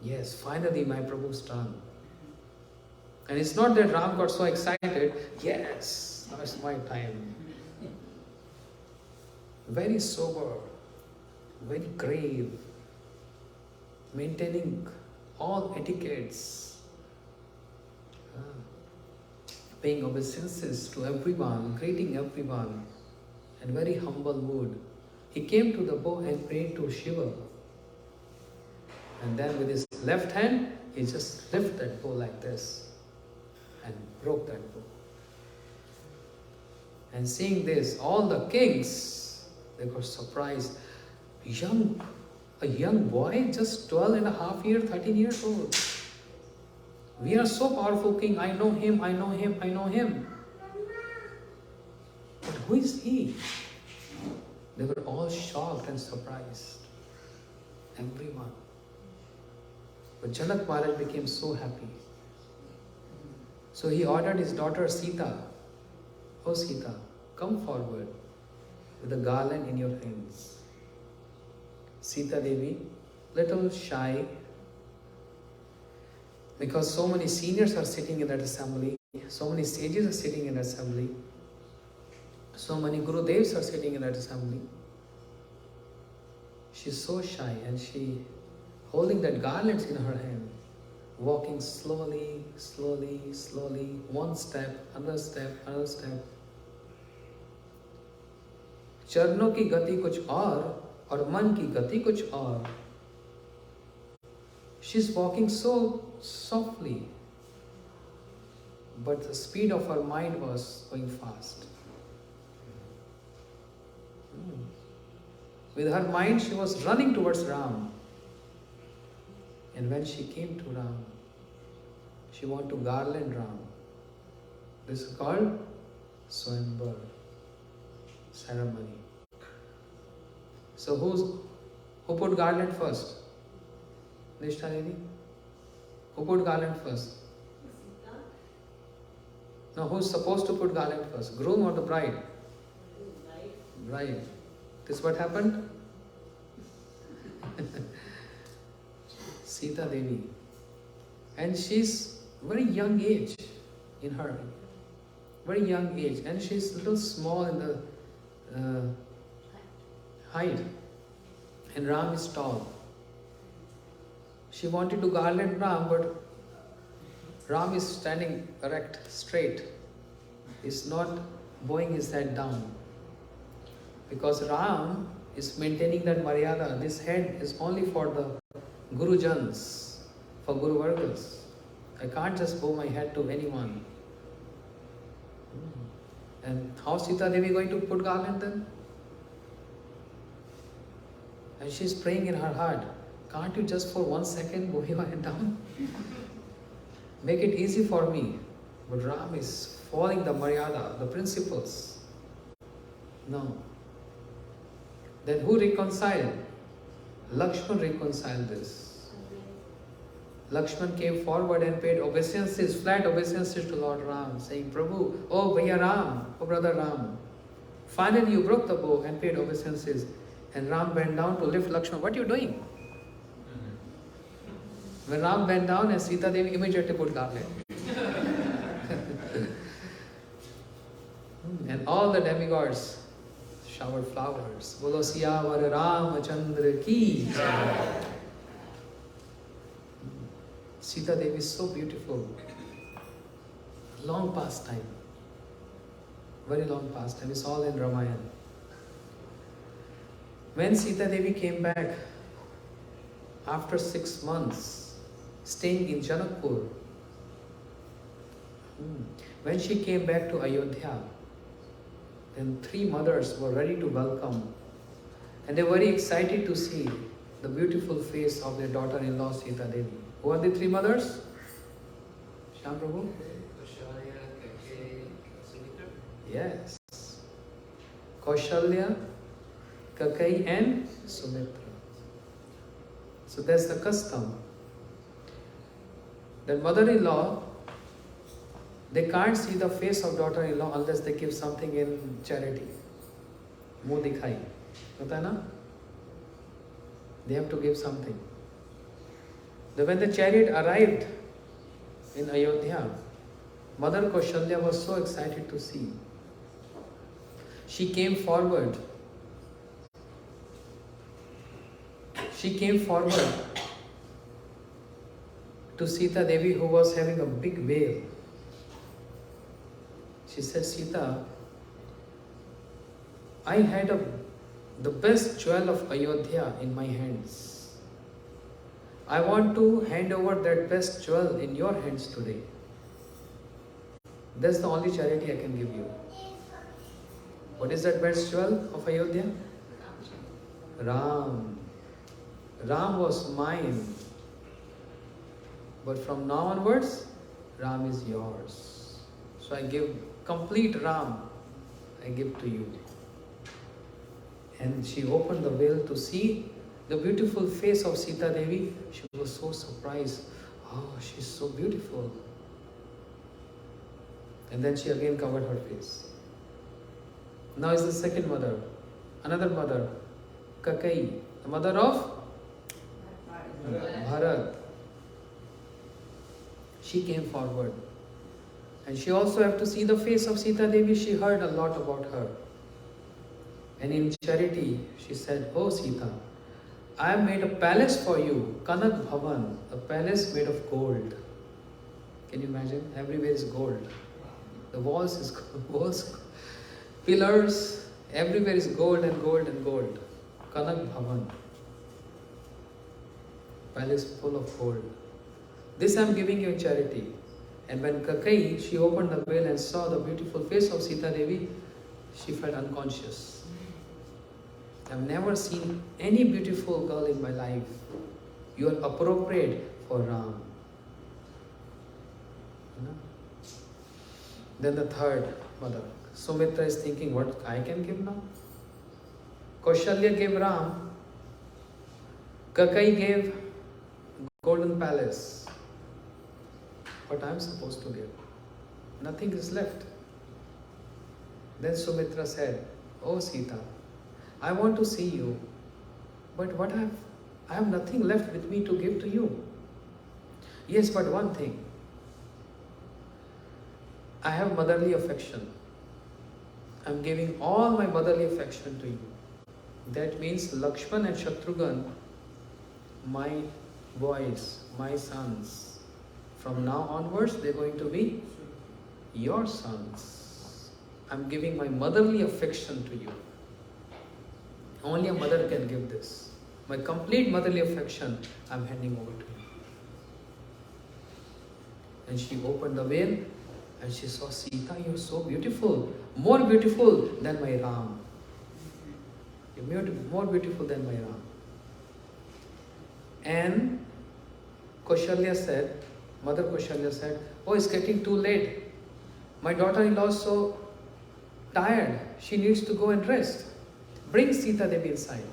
Yes, finally my Prabhu's turn. And it's not that Ram got so excited, yes, now it's my time. Very sober, very grave, maintaining all etiquettes, paying obeisances to everyone, greeting everyone, and very humble mood. He came to the bow and prayed to Shiva. And then with his left hand, he just lifted that bow like this and broke that bow. And seeing this, all the kings, they got surprised. A young boy, just 12 and a half years, 13 years old. We are so powerful king. I know him, I know him, I know him. But who is he? They were all shocked and surprised. Everyone. But Janak Maharaj became so happy. So he ordered his daughter Sita, oh Sita, come forward with a garland in your hands. Sita Devi, little shy, Because so many seniors are sitting in that assembly, so many sages are sitting in that assembly, so many Gurudevs are sitting in that assembly. She's so shy and she holding that garlands in her hand, walking slowly, slowly, slowly, one step, another step, another step. चरणों की गति कुछ और मन की गति कुछ और. She's walking so softly, but the speed of her mind was going fast. With her mind, she was running towards Ram. And when she came to Ram, she wanted to garland Ram. This is called Swayamvar ceremony. So who put garland first? Nishta Devi? Who put garland first? No, who's supposed to put garland first? Groom or the bride? Bride. This is what happened? Sita Devi. And she's very young age in her. Very young age. And she's a little small in the height. And Ram is tall. She wanted to garland Ram, but Ram is standing erect, straight. He's not bowing his head down. Because Ram is maintaining that Maryada. This head is only for the Gurujans, for Guru Vargas. I can't just bow my head to anyone. And how Sita Devi going to put garland then? And she's praying in her heart, can't you just for 1 second bow your head down? Make it easy for me. But Ram is following the Maryada, the principles. No. Then who reconciled? Lakshman reconciled this. Lakshman came forward and paid obeisances, flat obeisances to Lord Ram, saying, Prabhu, oh Bhaiya Ram, oh brother Ram. Finally you broke the bow and paid obeisances. And Ram bent down to lift Lakshman. What are you doing? When Ram bent down and Sita Devi immediately put garland. And all the demigods showered flowers. Bolo Siyavar Ramachandra ki jai. Sita Devi is so beautiful. Long past time. Very long past time. It's all in Ramayana. When Sita Devi came back after 6 months staying in Janakpur, when she came back to Ayodhya, then 3 mothers were ready to welcome, and they were very excited to see the beautiful face of their daughter-in-law Sita Devi. Who are the 3 mothers? Shyam Prabhu? Yes. Kaushalya, Kakai and Sumitra. So that's the custom. That mother-in-law, they can't see the face of daughter-in-law unless they give something in charity. Muh dikhai. Hota hai na? They have to give something. Then when the chariot arrived in Ayodhya, Mother Kaushalya was so excited to see. She came forward. She came forward to Sita Devi, who was having a big veil. She said, Sita, I had the best jewel of Ayodhya in my hands. I want to hand over that best jewel in your hands today. That's the only charity I can give you. What is that best jewel of Ayodhya? Ram. Ram was mine. But from now onwards, Ram is yours. So I give complete Ram, I give to you. And she opened the veil to see the beautiful face of Sita Devi. She was so surprised. Oh, she's so beautiful. And then she again covered her face. Now is the second mother, another mother, Kakai, the mother of Bharat. she came forward. And she also have to see the face of Sita Devi. She heard a lot about her. And in charity, she said, "Oh Sita, I have made a palace for you, Kanak Bhavan, a palace made of gold." Can you imagine? Everywhere is gold. The walls is walls, pillars, everywhere is gold and gold and gold. Kanak Bhavan, palace full of gold. This I am giving you in charity. And when Kakai, she opened the veil and saw the beautiful face of Sita Devi, she felt unconscious. I've never seen any beautiful girl in my life. You are appropriate for Ram. Then the third mother, Sumitra, is thinking, what I can give now? Kaushalya gave Ram. Kakai gave golden palace. What I am supposed to give? Nothing is left. Then Sumitra said, "Oh Sita, I want to see you, but I have nothing left with me to give to you. Yes, but one thing. I have motherly affection. I am giving all my motherly affection to you. That means Lakshman and Shatrughan, my boys, my sons. From now onwards, they are going to be your sons. I am giving my motherly affection to you. Only a mother can give this. My complete motherly affection, I am handing over to you." And she opened the veil and she saw, "Sita, you are so beautiful, more beautiful than my Ram. You are more beautiful than my Ram." And Kaushalya said, Mother Kaushalya said, "Oh, it's getting too late. My daughter-in-law is so tired. She needs to go and rest. Bring Sita Devi inside."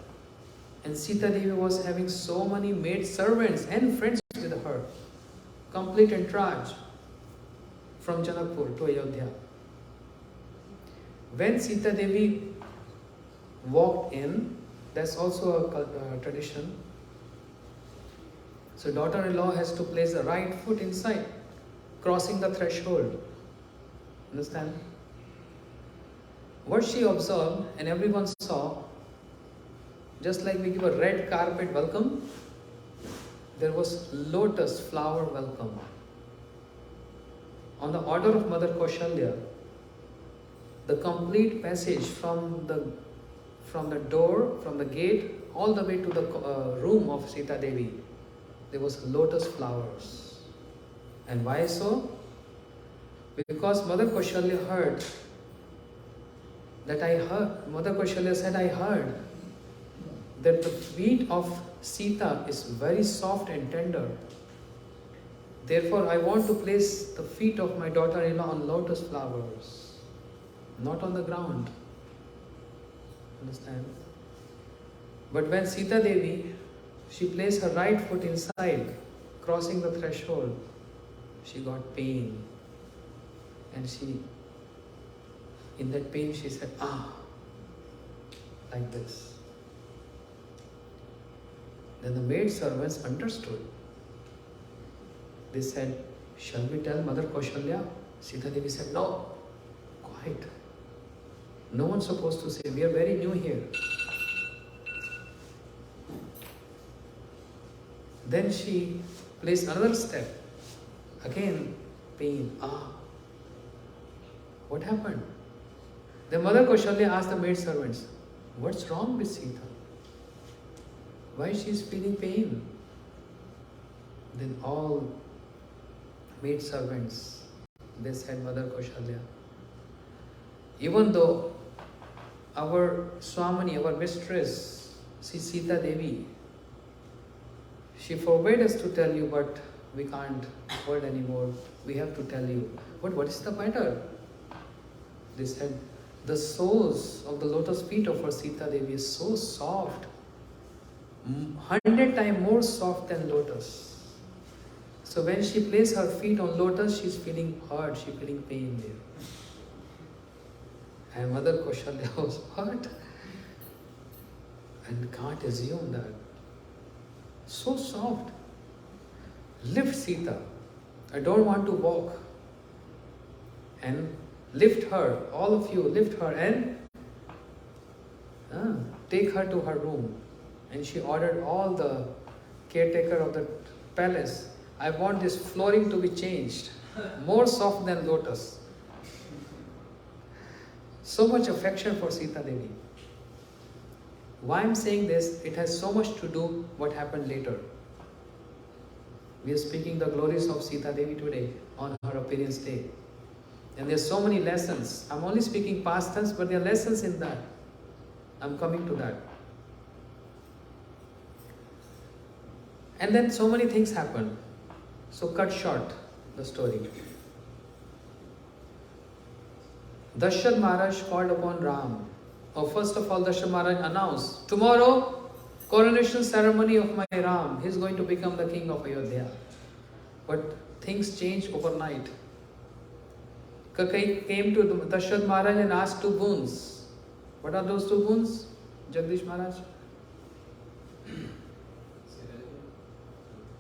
And Sita Devi was having so many maid servants and friends with her. Complete entourage from Janakpur to Ayodhya. When Sita Devi walked in, that's also a tradition. So daughter-in-law has to place the right foot inside, crossing the threshold. Understand? What she observed and everyone saw, just like we give a red carpet welcome, there was lotus flower welcome. On the order of Mother Kaushalya, the complete passage from the door, from the gate, all the way to the room of Sita Devi, there was lotus flowers. And why so? Because Mother Kaushalya heard Mother Kaushalya said, "I heard that the feet of Sita is very soft and tender. Therefore, I want to place the feet of my daughter-in-law on lotus flowers, not on the ground." Understand? But when Sita Devi, she placed her right foot inside, crossing the threshold, she got pain. And in that pain she said, "Ah," like this. Then the maid servants understood. They said, "Shall we tell Mother Kaushalya?" Sita Devi said, "No, quiet. No one's supposed to say, we are very new here." Then she placed another step. Again, pain. Ah, what happened? The Mother Kaushalya asked the maid servants, "What's wrong with Sita? Why she is feeling pain?" Then all maid servants, they said, "Mother Kaushalya, even though our Swamini, our mistress, Sita Devi, she forbade us to tell you, but we can't hold anymore. We have to tell you. But what is the matter?" They said, "The soles of the lotus feet of our Sita Devi is so soft, 100 times more soft than lotus. So when she places her feet on lotus, she is feeling hurt, she is feeling pain there." And Mother Kaushalya was hurt and can't assume that. So soft. Lift Sita. I don't want to walk. And lift her, all of you, lift her and take her to her room. And she ordered all the caretaker of the palace, I want this flooring to be changed, more soft than lotus. So much affection for Sita Devi. Why I'm saying this, it has so much to do what happened later. We are speaking the glories of Sita Devi today on her appearance day. And there's so many lessons. I'm only speaking past tense, but there are lessons in that. I'm coming to that. And then so many things happen. So cut short the story. Dasharatha Maharaj called upon Ram. First of all, Dasharatha Maharaj announced, tomorrow, coronation ceremony of my Ram. He is going to become the king of Ayodhya. But things changed overnight. Kakai came to Dasharatha Maharaj and asked two boons. What are those two boons, Jagdish Maharaj?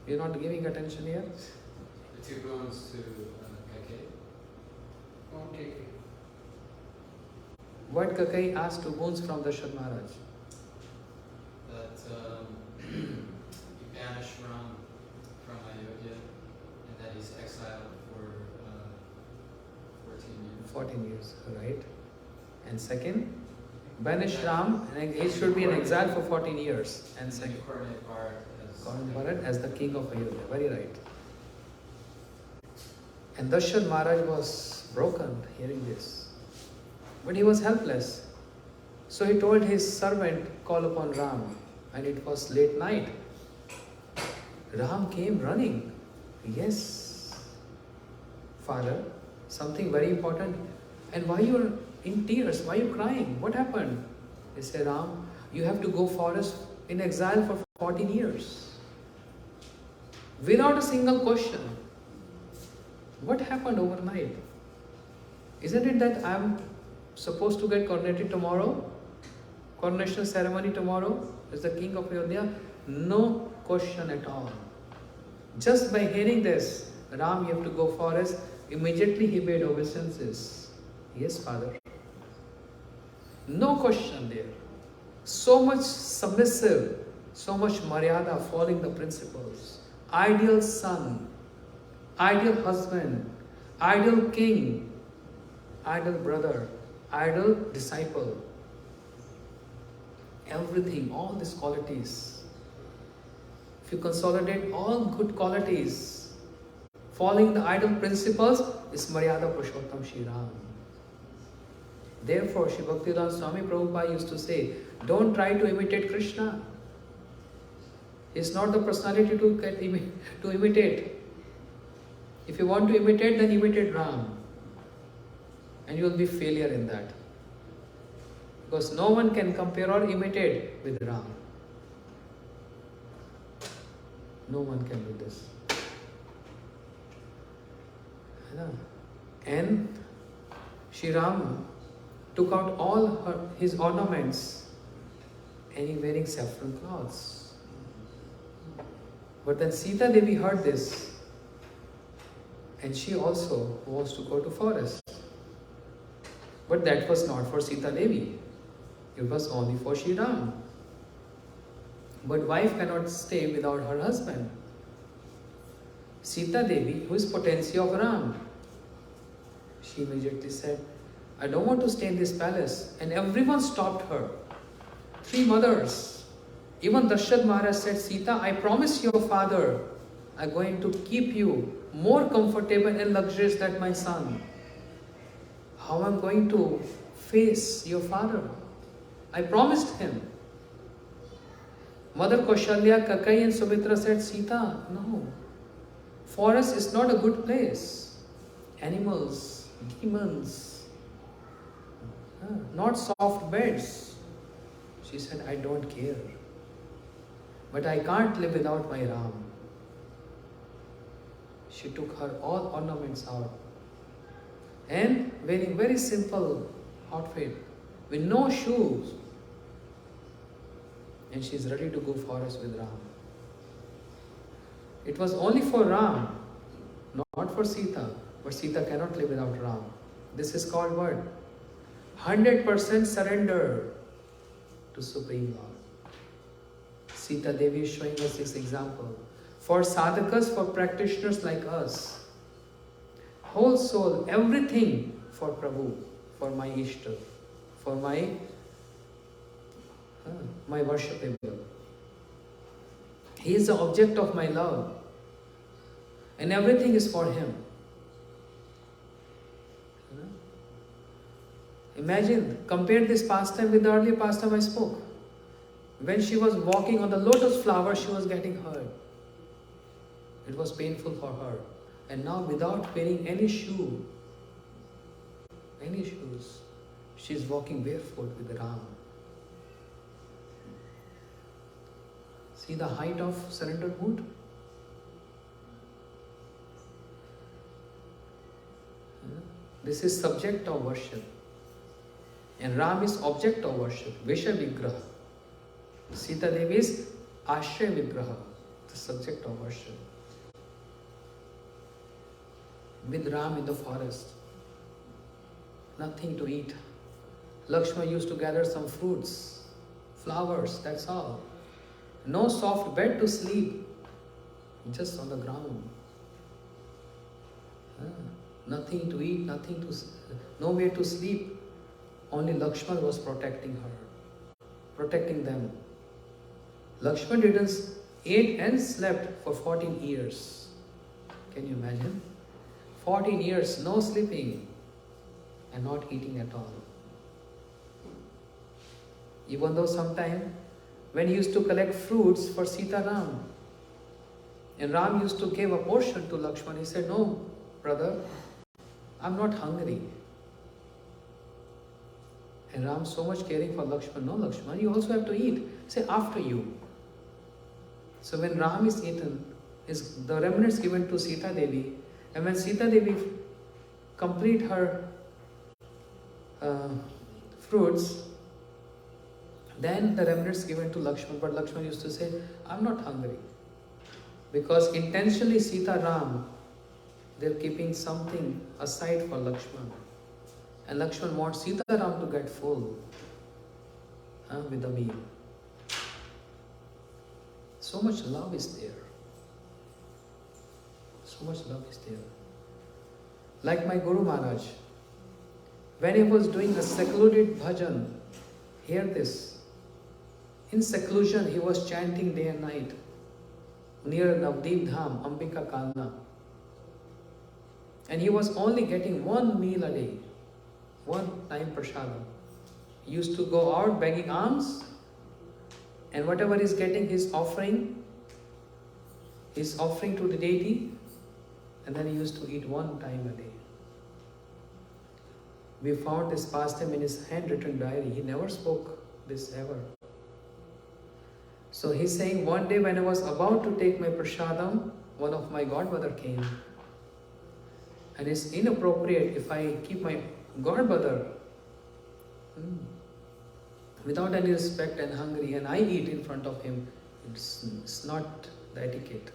You're not giving attention here? The two bones to Kakai. Okay. What Kakai asked two boons from Dasharatha Maharaj? That you banish Ram from Ayodhya and that he's exiled for 14 years. 14 years, right? And second, banish Ram and he should be in exile for 14 years. And second, coronate Bharat as the king of Ayodhya. Very right. And Dasharatha Maharaj was broken hearing this. But he was helpless. So he told his servant, call upon Ram. And it was late night. Ram came running. Yes, Father, something very important. And why you are in tears? Why are you crying? What happened? He said, Ram, you have to go forest in exile for 14 years. Without a single question. What happened overnight? Isn't it that I am supposed to get coronated tomorrow? Coronation ceremony tomorrow as the king of Ayodhya? No question at all. Just by hearing this, Ram, you have to go forest. Immediately he made obeisances. Yes, Father. No question there. So much submissive, so much maryada, following the principles. Ideal son, ideal husband, ideal king, ideal brother, ideal disciple. Everything, all these qualities. If you consolidate all good qualities, following the ideal principles is Maryada Purushottam Shri Ram. Therefore, Shri Bhaktivedanta Swami Prabhupada used to say, don't try to imitate Krishna. It's not the personality to imitate. If you want to imitate, then imitate Ram. And you will be failure in that. Because no one can compare or imitate with Ram. No one can do this. And Shri Ram took out all his ornaments and he wearing saffron cloths. But then Sita Devi heard this and she also wants to go to forest. But that was not for Sita Devi. It was only for Shri Ram. But wife cannot stay without her husband. Sita Devi, who is potency of Ram, she immediately said, I don't want to stay in this palace. And everyone stopped her. 3 mothers. Even Dasharatha Maharaj said, Sita, I promise your father, I'm going to keep you more comfortable and luxurious than my son. How am I going to face your father? I promised him. Mother Kaushalya, Kakai and Sumitra said, Sita, no. Forest is not a good place. Animals, demons, not soft beds. She said, I don't care. But I can't live without my Ram. She took her all ornaments out and wearing very simple outfit with no shoes. And she is ready to go forest with Ram. It was only for Ram Not for Sita, but Sita cannot live without Ram. This is called what? 100% surrender to Supreme Lord. Sita Devi is showing us this example. For sadhakas, for practitioners like us, whole soul, everything for Prabhu, for my Ishta, for my worshipable. He is the object of my love, and everything is for him. Imagine, compare this pastime with the earlier pastime I spoke. When she was walking on the lotus flower, she was getting hurt. It was painful for her. And now, without wearing any shoes, she is walking barefoot with Ram. See the height of surrender mood? This is subject of worship. And Ram is object of worship, Visha Vigraha. Sita Devi is Ashray Vigraha, the subject of worship. With Ram in the forest, nothing to eat. Lakshmana used to gather some fruits, flowers, that's all. No soft bed to sleep, just on the ground. Nothing to eat, nowhere to sleep. Only Lakshmana was protecting her, protecting them. Lakshmana didn't ate and slept for 14 years. Can you imagine? 14 years, no sleeping and not eating at all. Even though sometime when he used to collect fruits for Sita Ram, and Ram used to give a portion to Lakshmana, he said, "No, brother, I'm not hungry." And Ram so much caring for Lakshmana, "No, Lakshmana, you also have to eat." Say, "After you." So when Ram is eaten, the remnants given to Sita Devi, and when Sita Devi complete her fruits, then the remnants given to Lakshmana. But Lakshmana used to say, "I'm not hungry." Because intentionally Sita Ram, they're keeping something aside for Lakshmana. And Lakshmana wants Sita Ram to get full with the meal. So much love is there. So much love is there. Like my Guru Maharaj, when he was doing a secluded bhajan, hear this. In seclusion, he was chanting day and night near Navdeep Dham, Ambika Kalna. And he was only getting one meal a day, one time prasadam. He used to go out begging alms, and whatever he's getting, he's offering to the deity, and then he used to eat one time a day. We found this pastime in his handwritten diary. He never spoke this ever. So he's saying, one day when I was about to take my prasadam, one of my godmother came. And it's inappropriate if I keep my godmother without any respect and hungry, and I eat in front of him. It's not the etiquette.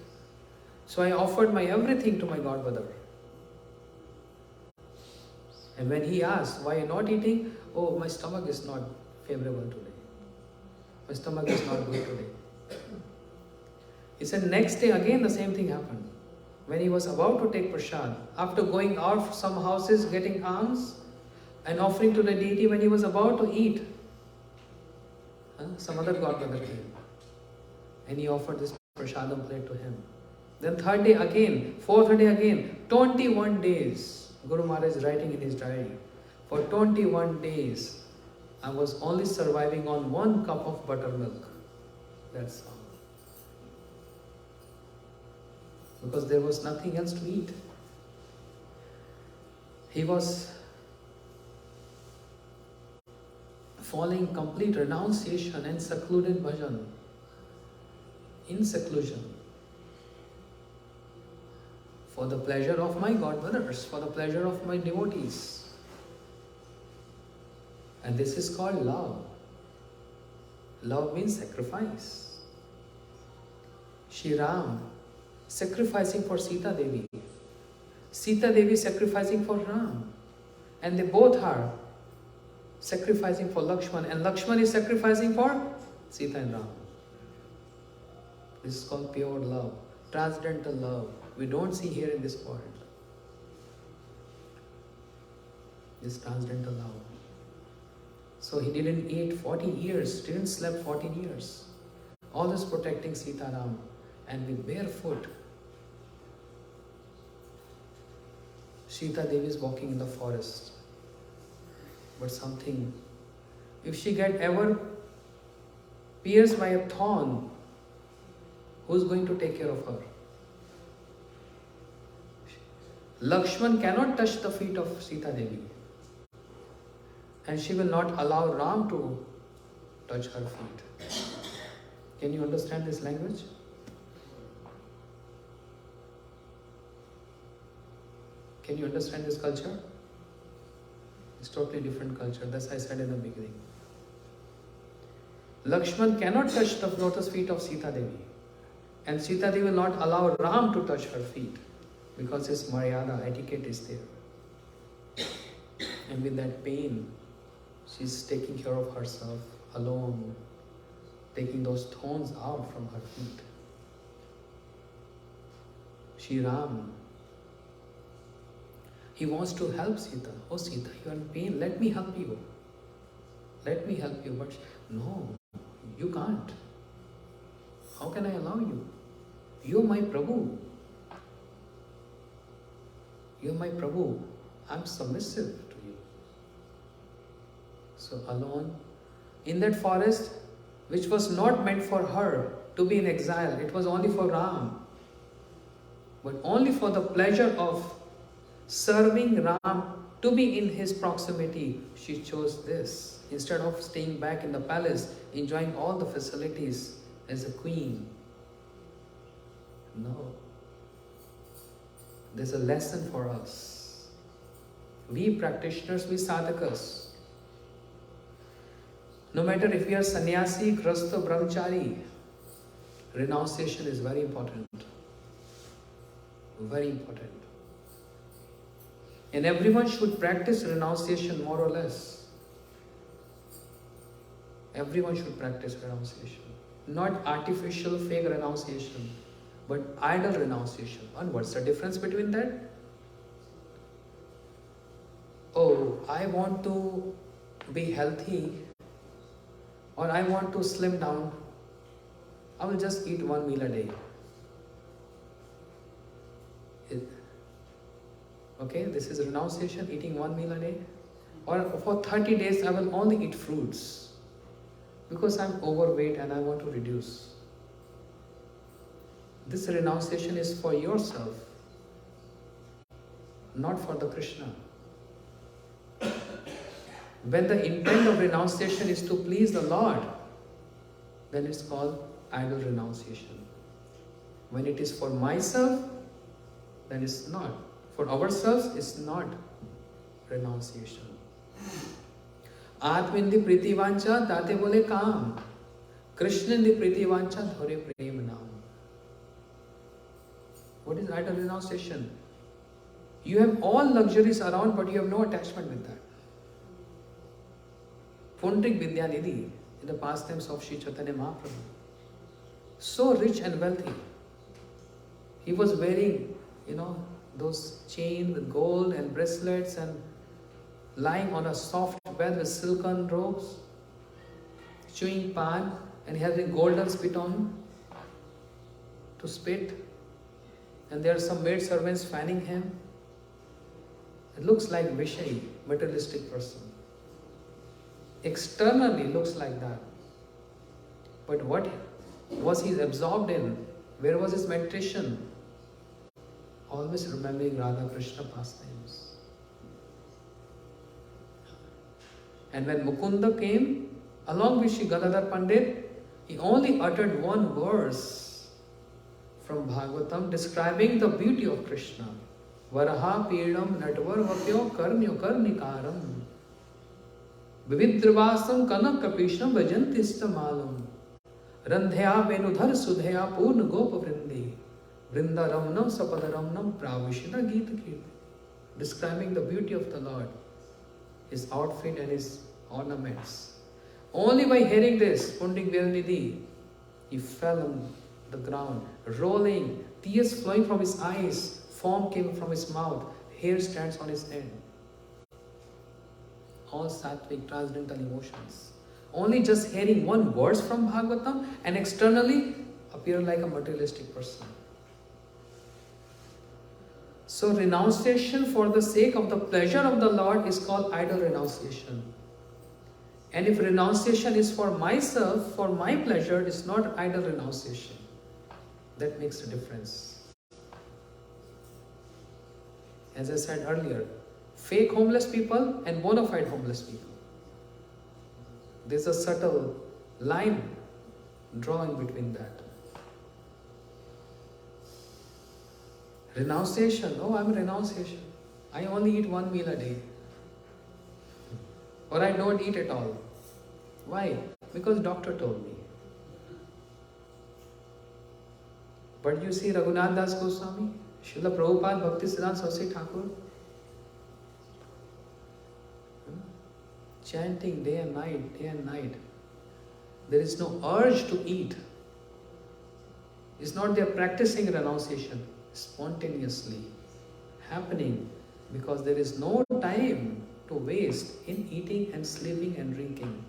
So I offered my everything to my godmother. And when he asked, "Why are you not eating?" "Oh, my stomach is not favorable today. My stomach is not good today." He said, next day again the same thing happened. When he was about to take prasad, after going out some houses, getting alms and offering to the deity, when he was about to eat, some other godmother came and he offered this prasadam plate to him. Then third day again, fourth day again, 21 days. Guru Maharaj is writing in his diary, for 21 days, I was only surviving on 1 cup of buttermilk. That's all. Because there was nothing else to eat. He was following complete renunciation and secluded bhajan, in seclusion, for the pleasure of my godbrothers, for the pleasure of my devotees. And this is called love. Love means sacrifice. Shri Ram sacrificing for Sita Devi. Sita Devi is sacrificing for Ram. And they both are sacrificing for Lakshman. And Lakshman is sacrificing for Sita and Ram. This is called pure love, transcendental love. We don't see here in this world. This transcendental love. So he didn't eat 40 years, didn't sleep 14 years. All this protecting Sita Ram. And with barefoot, Sita Devi is walking in the forest. But something, if she get ever pierced by a thorn, who's going to take care of her? Lakshman cannot touch the feet of Sita Devi. And she will not allow Ram to touch her feet. Can you understand this language? Can you understand this culture? It's totally different culture. That's I said in the beginning. Lakshman cannot touch the lotus feet of Sita Devi. And Sita Devi will not allow Ram to touch her feet. Because his Maryada, etiquette is there. And with that pain, she's taking care of herself alone, taking those thorns out from her feet. Shri Ram, he wants to help Sita. Oh Sita, you are in pain, let me help you. Let me help you. But no, you can't. How can I allow you? You are my Prabhu. You are my Prabhu. I am submissive to you. So alone, in that forest, which was not meant for her to be in exile, it was only for Ram. But only for the pleasure of serving Ram to be in his proximity, she chose this. Instead of staying back in the palace, enjoying all the facilities as a queen. No. There's a lesson for us. We practitioners, we sadhakas. No matter if we are sannyasi, grasta, brahmachari, renunciation is very important. Very important. And everyone should practice renunciation more or less. Everyone should practice renunciation. Not artificial, fake renunciation, but idle renunciation. And what's the difference between that? Oh, I want to be healthy, or I want to slim down. I will just eat one meal a day. Okay, this is renunciation, eating one meal a day. Or for 30 days I will only eat fruits because I'm overweight and I want to reduce. This renunciation is for yourself, not for the Krishna. When the intent of renunciation is to please the Lord, then it's called idle renunciation. When it is for myself, then it's not. For ourselves, it's not renunciation. Atmindi priti vancha tate bole kam. Krishnindi priti vancha dhore prem naam. What is idle renunciation? You have all luxuries around, but you have no attachment with that. Pundrik Vidyanidhi, in the pastimes of Sri Chaitanya Mahaprabhu, so rich and wealthy. He was wearing, those chains with gold and bracelets and lying on a soft bed with silken robes, chewing pan, and having golden spit on him to spit. And there are some maid servants fanning him. It looks like Vishay, materialistic person. Externally looks like that. But what was he absorbed in? Where was his meditation? Always remembering Radha Krishna pastimes. And when Mukunda came, along with Shri Gadadhar Pandit, he only uttered one verse from Bhagavatam describing the beauty of Krishna. Varaha Pidam Natvar Vapyo Karnyo Karnikaram Vividravasam Kanak Kapisham Vajantishtamalam Randhya Venudhar Sudhya Purna Gopa Vrindi Vrindaramnam sapadaramnam pravishita gita kirti. Describing the beauty of the Lord, his outfit and his ornaments. Only by hearing this, Pundik Velnidhi, he fell on the ground, rolling, tears flowing from his eyes, foam came from his mouth, hair stands on his head. All sattvic, transcendental emotions. Only just hearing one verse from Bhagavatam and externally appear like a materialistic person. So renunciation for the sake of the pleasure of the Lord is called idle renunciation. And if renunciation is for myself, for my pleasure, it's not idle renunciation. That makes a difference. As I said earlier, fake homeless people and bona fide homeless people. There's a subtle line drawing between that. Renunciation. Oh, I'm a renunciation. I only eat one meal a day. Or I don't eat at all. Why? Because doctor told me. But you see Raghunath Das Goswami, Srila Prabhupada, Bhaktisiddhanta Saraswati Thakur, chanting day and night, day and night. There is no urge to eat. It's not they are practicing renunciation spontaneously happening because there is no time to waste in eating and sleeping and drinking.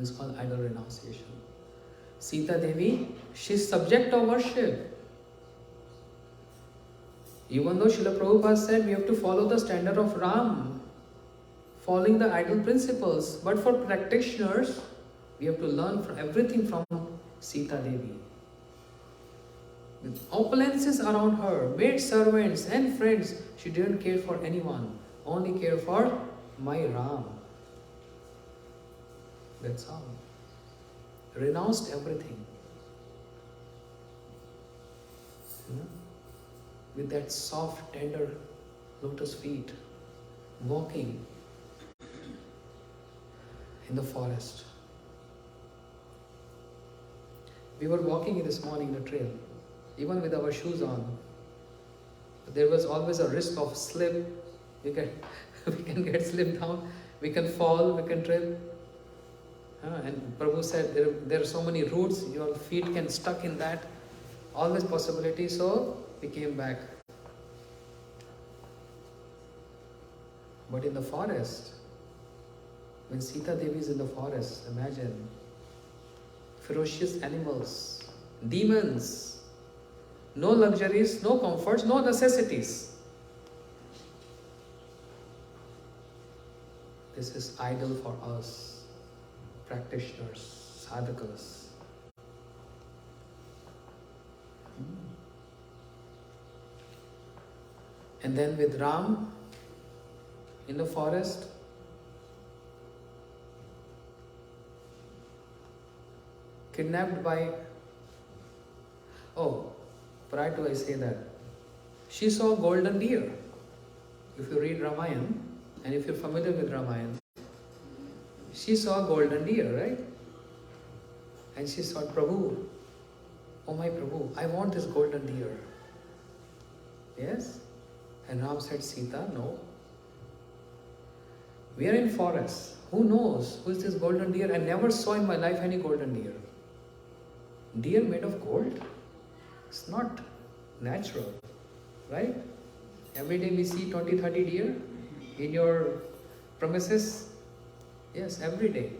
It's called idle renunciation. Sita Devi, she's subject of worship. Even though Srila Prabhupada said we have to follow the standard of Ram, following the idol principles, but for practitioners, we have to learn from everything from Sita Devi. With opulences around her, maid servants and friends, she didn't care for anyone, only care for my Ram. That's all. Renounced everything. With that soft, tender lotus feet, walking in the forest. We were walking this morning in the trail, even with our shoes on. But there was always a risk of slip. We can get slipped down, we can fall, we can trip. And Prabhu said there are so many roots, your feet can stuck in that. Always possibility, so we came back. But in the forest, when Sita Devi is in the forest, imagine ferocious animals, demons, no luxuries, no comforts, no necessities. This is idle for us, practitioners, sadhakas. And then with Ram in the forest, kidnapped by, prior to I say that, she saw a golden deer. If you read Ramayana, and if you're familiar with Ramayana, she saw a golden deer, right? And she saw, Prabhu, oh my Prabhu, I want this golden deer. Yes? And Ram said, Sita, no. We are in forest. Who knows who is this golden deer? I never saw in my life any golden deer. Deer made of gold? It's not natural, right? Every day we see 20, 30 deer in your premises. Yes, every day.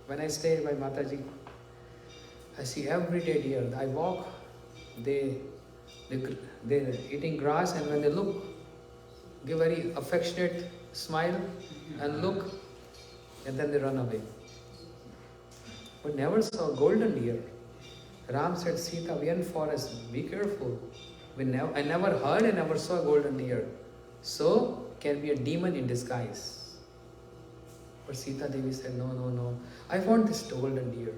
When I stay by Mataji, I see every day deer. I walk, they're eating grass, and when they look, give very affectionate smile and look, and then they run away. But never saw a golden deer. Ram said, Sita, we are in forest, be careful. I never heard and never saw a golden deer. So, can be a demon in disguise. But Sita Devi said, no. I want this golden deer.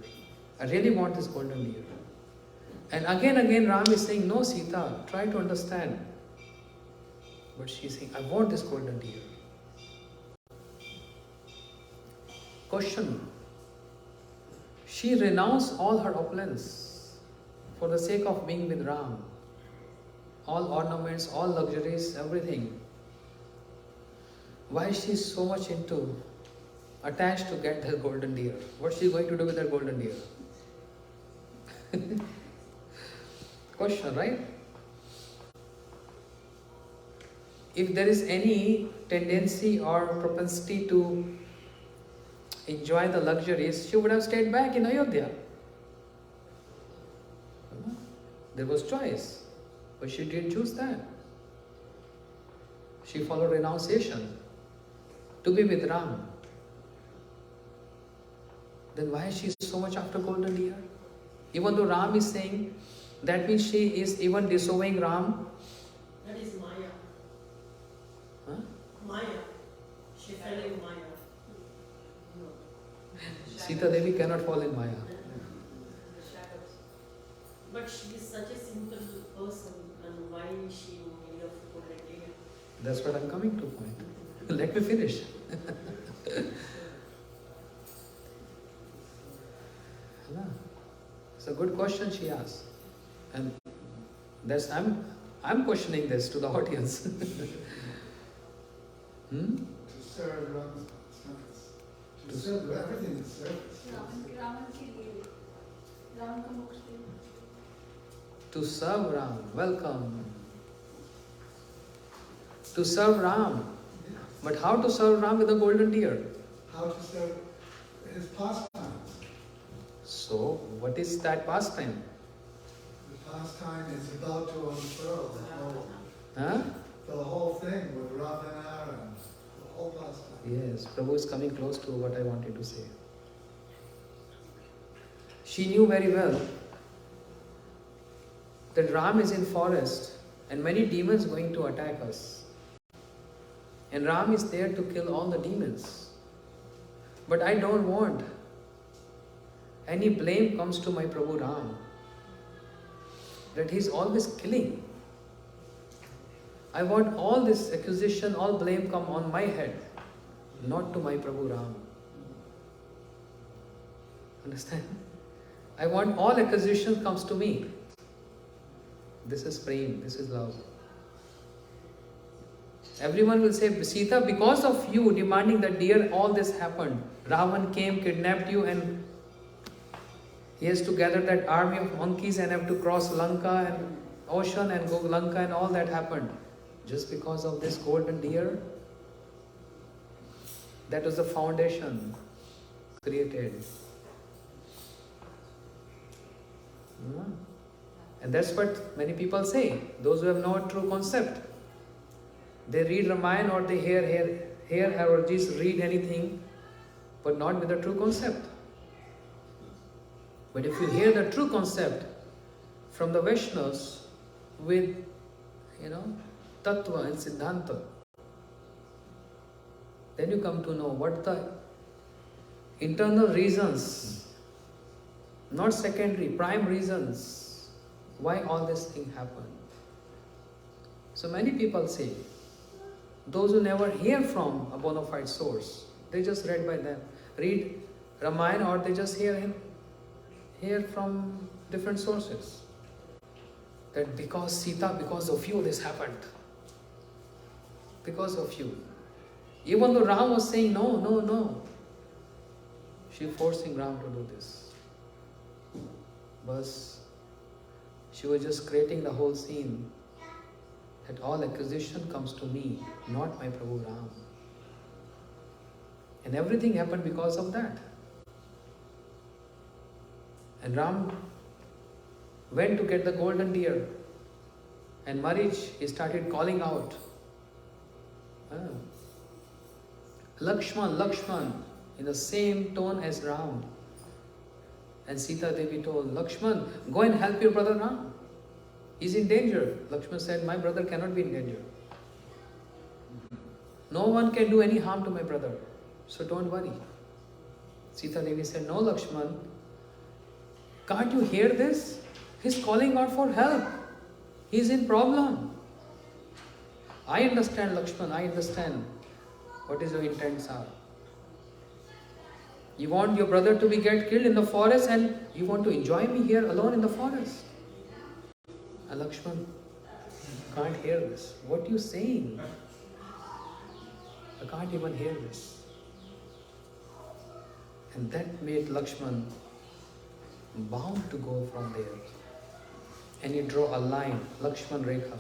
I really want this golden deer. And again Ram is saying, no Sita, try to understand. But she is saying, I want this golden deer. Question. She renounced all her opulence. for the sake of being with Ram. All ornaments, all luxuries, everything. Why is she so much attached to get that golden deer? What's she going to do with that golden deer? Question, right? If there is any tendency or propensity to enjoy the luxuries, she would have stayed back in Ayodhya. There was choice, but she didn't choose that. She followed renunciation to be with Ram. Then why is she so much after golden deer? Even though Ram is saying, that means she is even disobeying Ram. That is Maya. Huh? Maya. She fell in Maya. Sita Devi cannot fall in Maya. The shadows. But she is such a simple person, and why is she in need of golden deer? That's what I'm coming to point. Let me finish. It's a good question she asked. And that's I'm questioning this to the audience. To serve Ram's service. To serve everything is service. To serve Ram, welcome. To serve Ram. But how to serve Ram with a golden deer? How to serve his pastimes. So, what is that pastime? The pastime is about to unfurl Huh? the whole thing with Ravana and the whole pastime. Yes, Prabhu is coming close to what I wanted to say. She knew very well that Ram is in forest and many demons going to attack us. And Ram is there to kill all the demons. But I don't want any blame comes to my Prabhu Ram. That he's always killing. I want all this accusation, all blame come on my head, not to my Prabhu Ram. Understand? I want all accusation comes to me. This is prem, this is love. Everyone will say, Sita, because of you demanding that dear, all this happened. Ravan came, kidnapped you, and he has to gather that army of monkeys and have to cross Lanka and ocean and go Lanka, and all that happened. Just because of this golden deer? That was the foundation created. And that's what many people say. Those who have no true concept. They read Ramayana or they hear or just read anything, but not with a true concept. But if you hear the true concept from the Vaishnavas with, Tattva and Siddhanta, then you come to know what the internal reasons, not secondary, prime reasons, why all this thing happened. So many people say, those who never hear from a bona fide source, they just read Ramayana, or they just hear from different sources. That because Sita, because of you this happened. Because of you. Even though Ram was saying no. She forcing Ram to do this. But she was just creating the whole scene. That all accusation comes to me, not my Prabhu Ram. And everything happened because of that. And Ram went to get the golden deer. And Marich, he started calling out. Lakshman, in the same tone as Ram. And Sita Devi told, Lakshman, go and help your brother Ram. He's in danger. Lakshman said, my brother cannot be in danger. No one can do any harm to my brother. So don't worry. Sita Devi said, no Lakshman, can't you hear this? He's calling out for help. He's in problem. I understand Lakshman, I understand what is your intents are. You want your brother to get killed in the forest and you want to enjoy me here alone in the forest. And Lakshman can't hear this. What are you saying? I can't even hear this. And that made Lakshman bound to go from there. And he drew a line, Lakshman Rekha.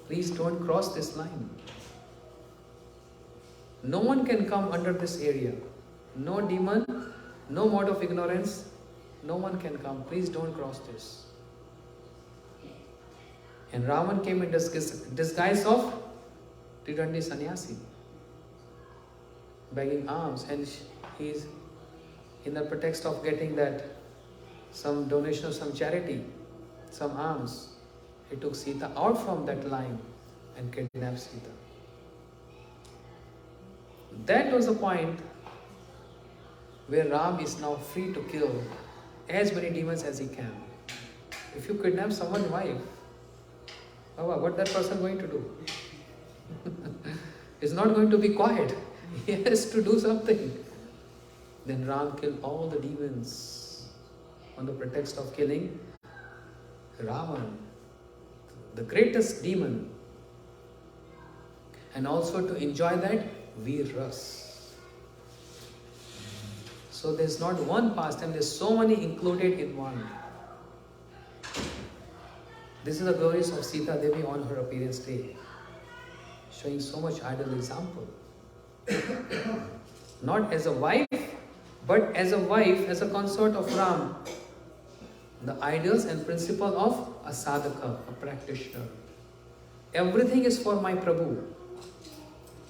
Please don't cross this line. No one can come under this area. No demon, no mode of ignorance, no one can come. Please don't cross this. And Ravan came in disguise of Tridandi sannyasi, begging alms, and he's in the pretext of getting that some donation, some charity, some alms. He took Sita out from that line and kidnapped Sita. That was the point where Ram is now free to kill as many demons as he can. If you kidnap someone's wife, what that person going to do? He's not going to be quiet. He has to do something. Then Ram killed all the demons on the pretext of killing Ravan, the greatest demon. And also to enjoy that Veer Ras. So there's not one pastime, there's so many included in one. This is the glories of Sita Devi on her appearance day, showing so much ideal example. Not as a wife, but as a wife, as a consort of Ram. The ideals and principle of a sadhaka, a practitioner. Everything is for my Prabhu.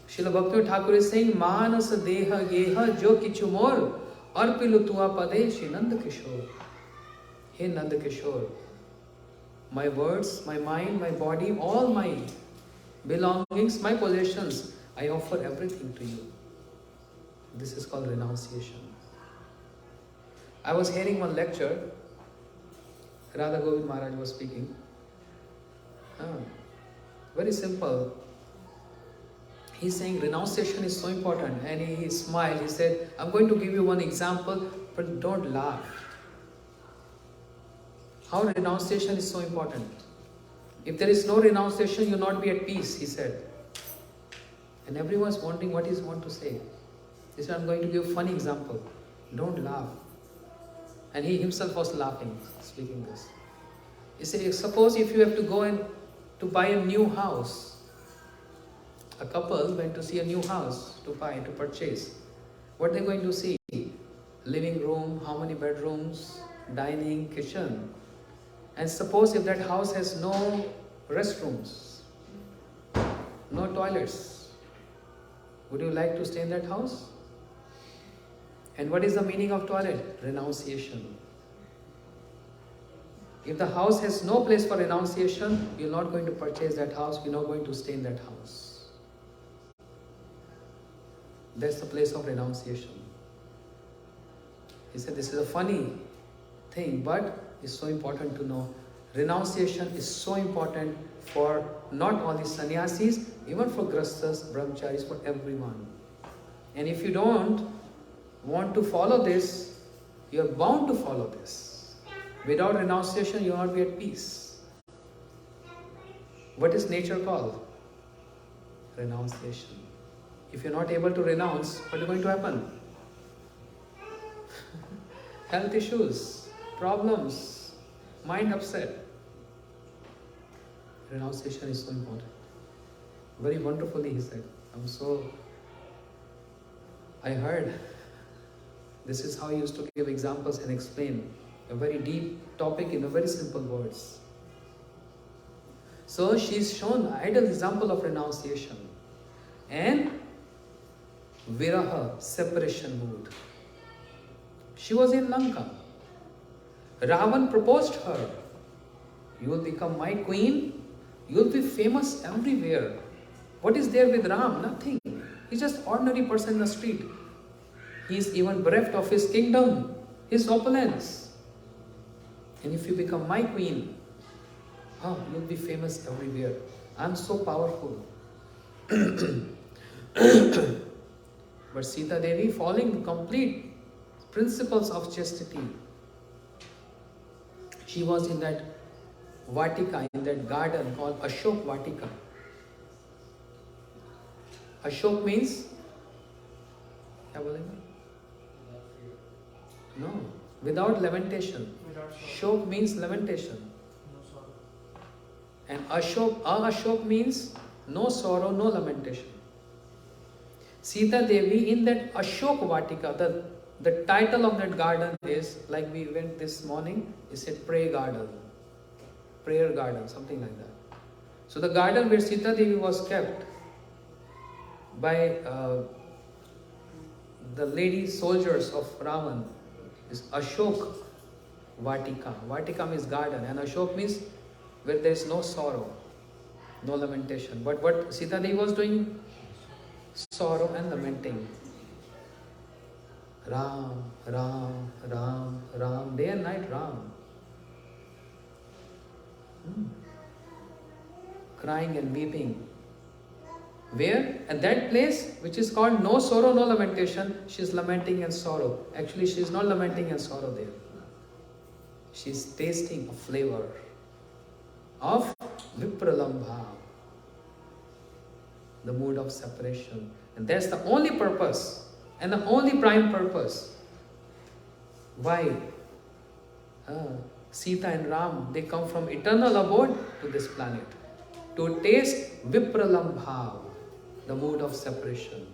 Srila Bhakti Thakur is saying, Manas deha geha jo kichu mor arpilu tua pade Shri Nanda Kishore. Hey Nanda Kishore, my words, my mind, my body, all my belongings, my possessions, I offer everything to you. This is called renunciation. I was hearing one lecture, Radha Govind Maharaj was speaking. Very simple. He's saying renunciation is so important, and he smiled. He said, I'm going to give you one example, but don't laugh. How renunciation is so important. If there is no renunciation, you'll not be at peace, he said. And everyone's wondering what he want to say. He said, I'm going to give a funny example. Don't laugh. And he himself was laughing, speaking this. He said, suppose if you have to go in to buy a new house. A couple went to see a new house to buy, to purchase. What they're going to see? Living room, how many bedrooms, dining, kitchen. And suppose if that house has no restrooms, no toilets, would you like to stay in that house? And what is the meaning of toilet? Renunciation. If the house has no place for renunciation, you're not going to purchase that house, you're not going to stay in that house. That's the place of renunciation. He said this is a funny thing, but it's so important to know. Renunciation is so important for not only sannyasis, even for grasthas, brahmacharis, for everyone. And if you don't want to follow this, you are bound to follow this. Without renunciation, you will not be at peace. What is nature called? Renunciation. If you're not able to renounce, what is going to happen? Health issues, problems, mind upset. Renunciation is so important. Very wonderfully he said. I heard this is how he used to give examples and explain a very deep topic in a very simple words. So she's shown ideal example of renunciation and viraha, separation mood. She was in Lanka. Ravan proposed her. You will become my queen. You will be famous everywhere. What is there with Ram? Nothing. He's just ordinary person in the street. He is even bereft of his kingdom, his opulence. And if you become my queen, you will be famous everywhere. I am so powerful. But Sita Devi, following complete principles of chastity, she was in that Vatika, in that garden called Ashok Vatika. Ashok means? क्या बोलेंगे? No, without lamentation. Shok means lamentation. And Ashok means no sorrow, no lamentation. Sita Devi in that Ashok Vatika, the title of that garden is, like we went this morning, it said prayer garden, something like that. So the garden where Sita Devi was kept by the lady soldiers of Ravan is Ashok Vatika. Vatika means garden, and Ashok means where there is no sorrow, no lamentation. But what Sita Devi was doing? Sorrow and lamenting. Ram, Ram, Ram, Ram, day and night Ram. Crying and weeping. Where? At that place which is called no sorrow, no lamentation, she is lamenting and sorrow. Actually, she is not lamenting and sorrow there. She is tasting a flavor of Vipralambha, the mood of separation. And that's the only purpose and the only prime purpose why Sita and Ram, they come from eternal abode to this planet to taste Vipralambha, the mood of separation.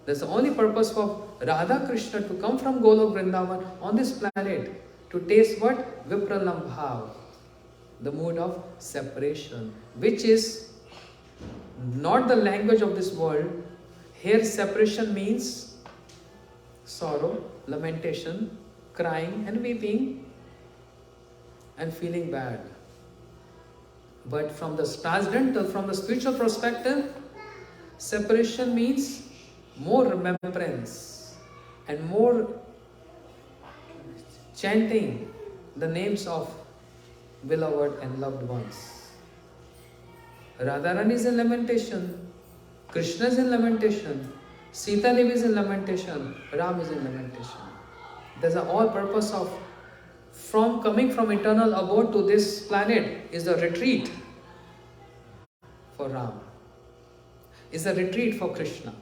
That's the only purpose for Radha Krishna to come from Golok Vrindavan on this planet to taste what? Vipralambha, the mood of separation, which is not the language of this world. Here separation means sorrow, lamentation, crying and weeping and feeling bad. But from the transcendental, from the spiritual perspective, separation means more remembrance and more chanting the names of beloved and loved ones. Radharani is in lamentation, Krishna is in lamentation, Sita Devi is in lamentation, Ram is in lamentation. There's a all purpose of coming from eternal abode to this planet is a retreat for Ram. Is a retreat for Krishna.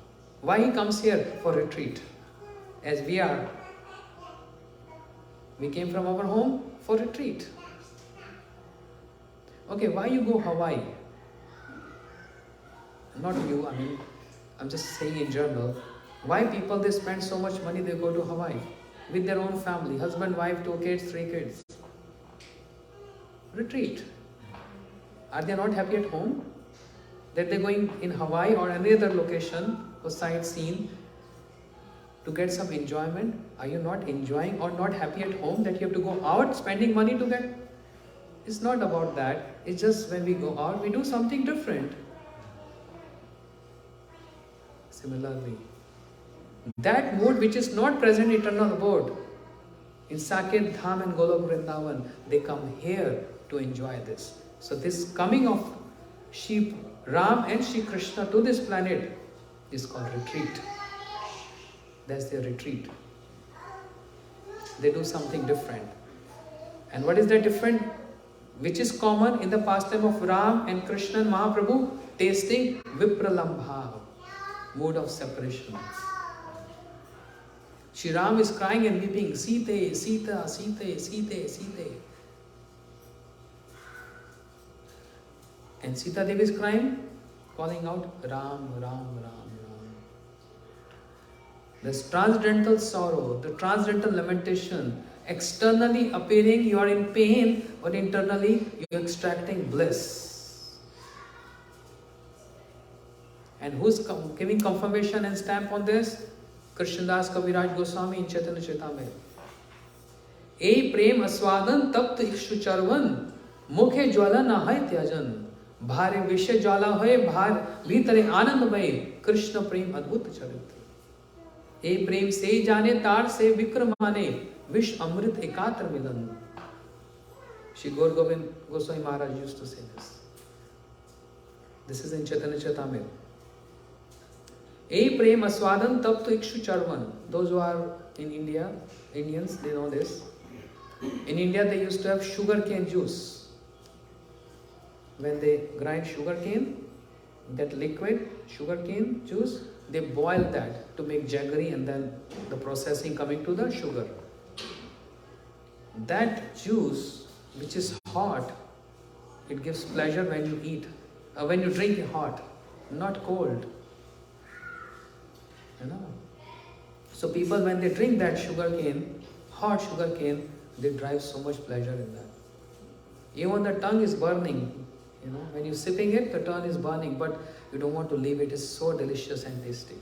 Why he comes here? For retreat. As we are. We came from our home for retreat. Okay, why you go Hawaii? Not you, I'm just saying in general. Why people, they spend so much money, they go to Hawaii with their own family, husband, wife, 2 kids, 3 kids. Retreat. Are they not happy at home? That they're going in Hawaii or any other location for sightseeing to get some enjoyment? Are you not enjoying or not happy at home that you have to go out spending money to get? It's not about that. It's just when we go out, we do something different. Similarly, that mood which is not present in eternal abode, in Saket Dham and Golok Vrindavan, they come here to enjoy this. So this coming of Shri Ram and Shri Krishna to this planet is called retreat. That's their retreat. They do something different. And what is that different? Which is common in the pastime of Ram and Krishna and Mahaprabhu? Tasting Vipralambha, mood of separation. Shri Ram is crying and weeping, Sita, Sita, Sita, Sita, Sita. And Sita Devi is crying, calling out Ram, Ram, Ram, Ram. This transcendental sorrow, the transcendental lamentation, externally appearing you are in pain, but internally you are extracting bliss. And who's giving confirmation and stamp on this? Krishnadas Kaviraj Goswami in Chaitanya Charitamrita. E prem aswadan tapt ikshu charvan mukhe jwala na hai tyajan bhare vishe jwala hoye bhar bhitare anand may Krishna prem adbhut charitra. E prem se jane tar se vikramane vish amrit ekatra milan. Shri Gaur Govind Goswami Maharaj used to say this. This is in Chaitanya Charitamrita. A prem aswadan taptu ikshu charvan. Those who are in India, Indians, they know this. In India, they used to have sugar cane juice. when they grind sugar cane, that liquid sugar cane juice, they boil that to make jaggery, and then the processing coming to the sugar. That juice, which is hot, it gives pleasure when you eat, when you drink it hot, not cold. You know. So people, when they drink that sugar cane, hot sugar cane, they derive so much pleasure in that. Even the tongue is burning. You know, when you're sipping it, the tongue is burning, but you don't want to leave it. It's so delicious and tasty.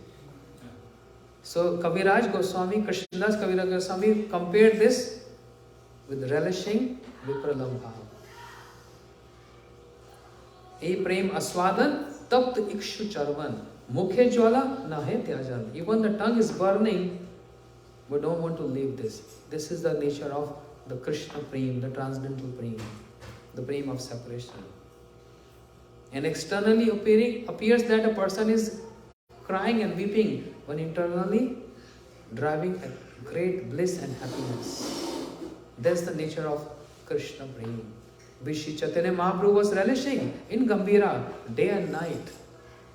So Kaviraj Goswami, Krishnadas Kaviraj Goswami compared this with relishing vipralambha. E prem aswadan tapt ikshu charvan mukhe jwala nahe tyajan. Even the tongue is burning, we don't want to leave this. This is the nature of the Krishna prem, the transcendental prem, the prem of separation. And externally appears that a person is crying and weeping, when internally driving a great bliss and happiness. That's the nature of Krishna prem, which Sri Chaitanya Mahaprabhu was relishing in Gambhira day and night,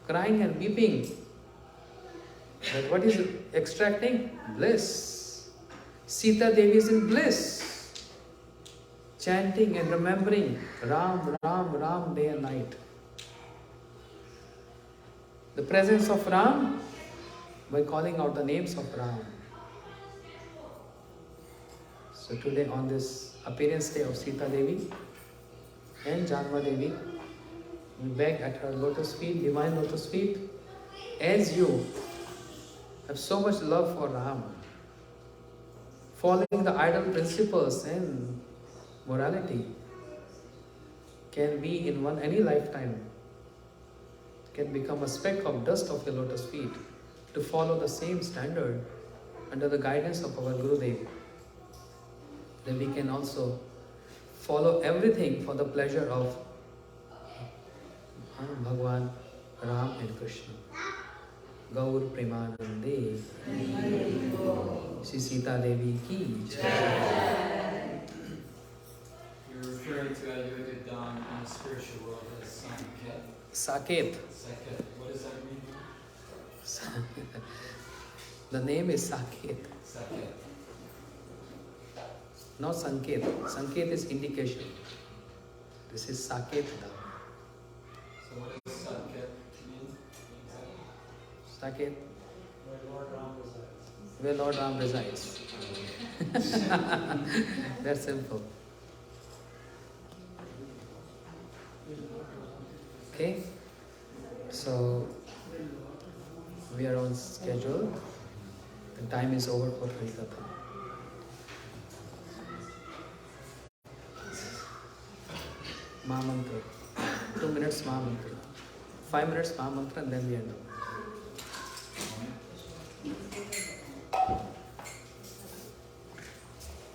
crying and weeping. But what is extracting? Bliss. Sita Devi is in bliss, chanting and remembering Ram, Ram, Ram day and night. The presence of Ram by calling out the names of Ram. So today, on this appearance day of Sita Devi and Janma Devi, we beg at her lotus feet, divine lotus feet, as you have so much love for Ram, following the idol principles and morality, can be in any lifetime, can become a speck of dust of your lotus feet to follow the same standard under the guidance of our Gurudev. Then we can also follow everything for the pleasure of Bhagwan, Ram and Krishna. Gaur Premanande, Shri Sita Devi ki Jai. You're referring to elevated down in the spiritual world as Sanket. Saket. Saket. What does that mean? The name is Saket, Saket. not Sanket. Sanket is indication. This is Saket Dham. So what does Saket mean? Saket, where Lord Ram resides. That's simple. Okay, so we are on schedule. The time is over for Harikatha. Mahamantra. 2 minutes Mahamantra. 5 minutes Mahamantra, and then we end up.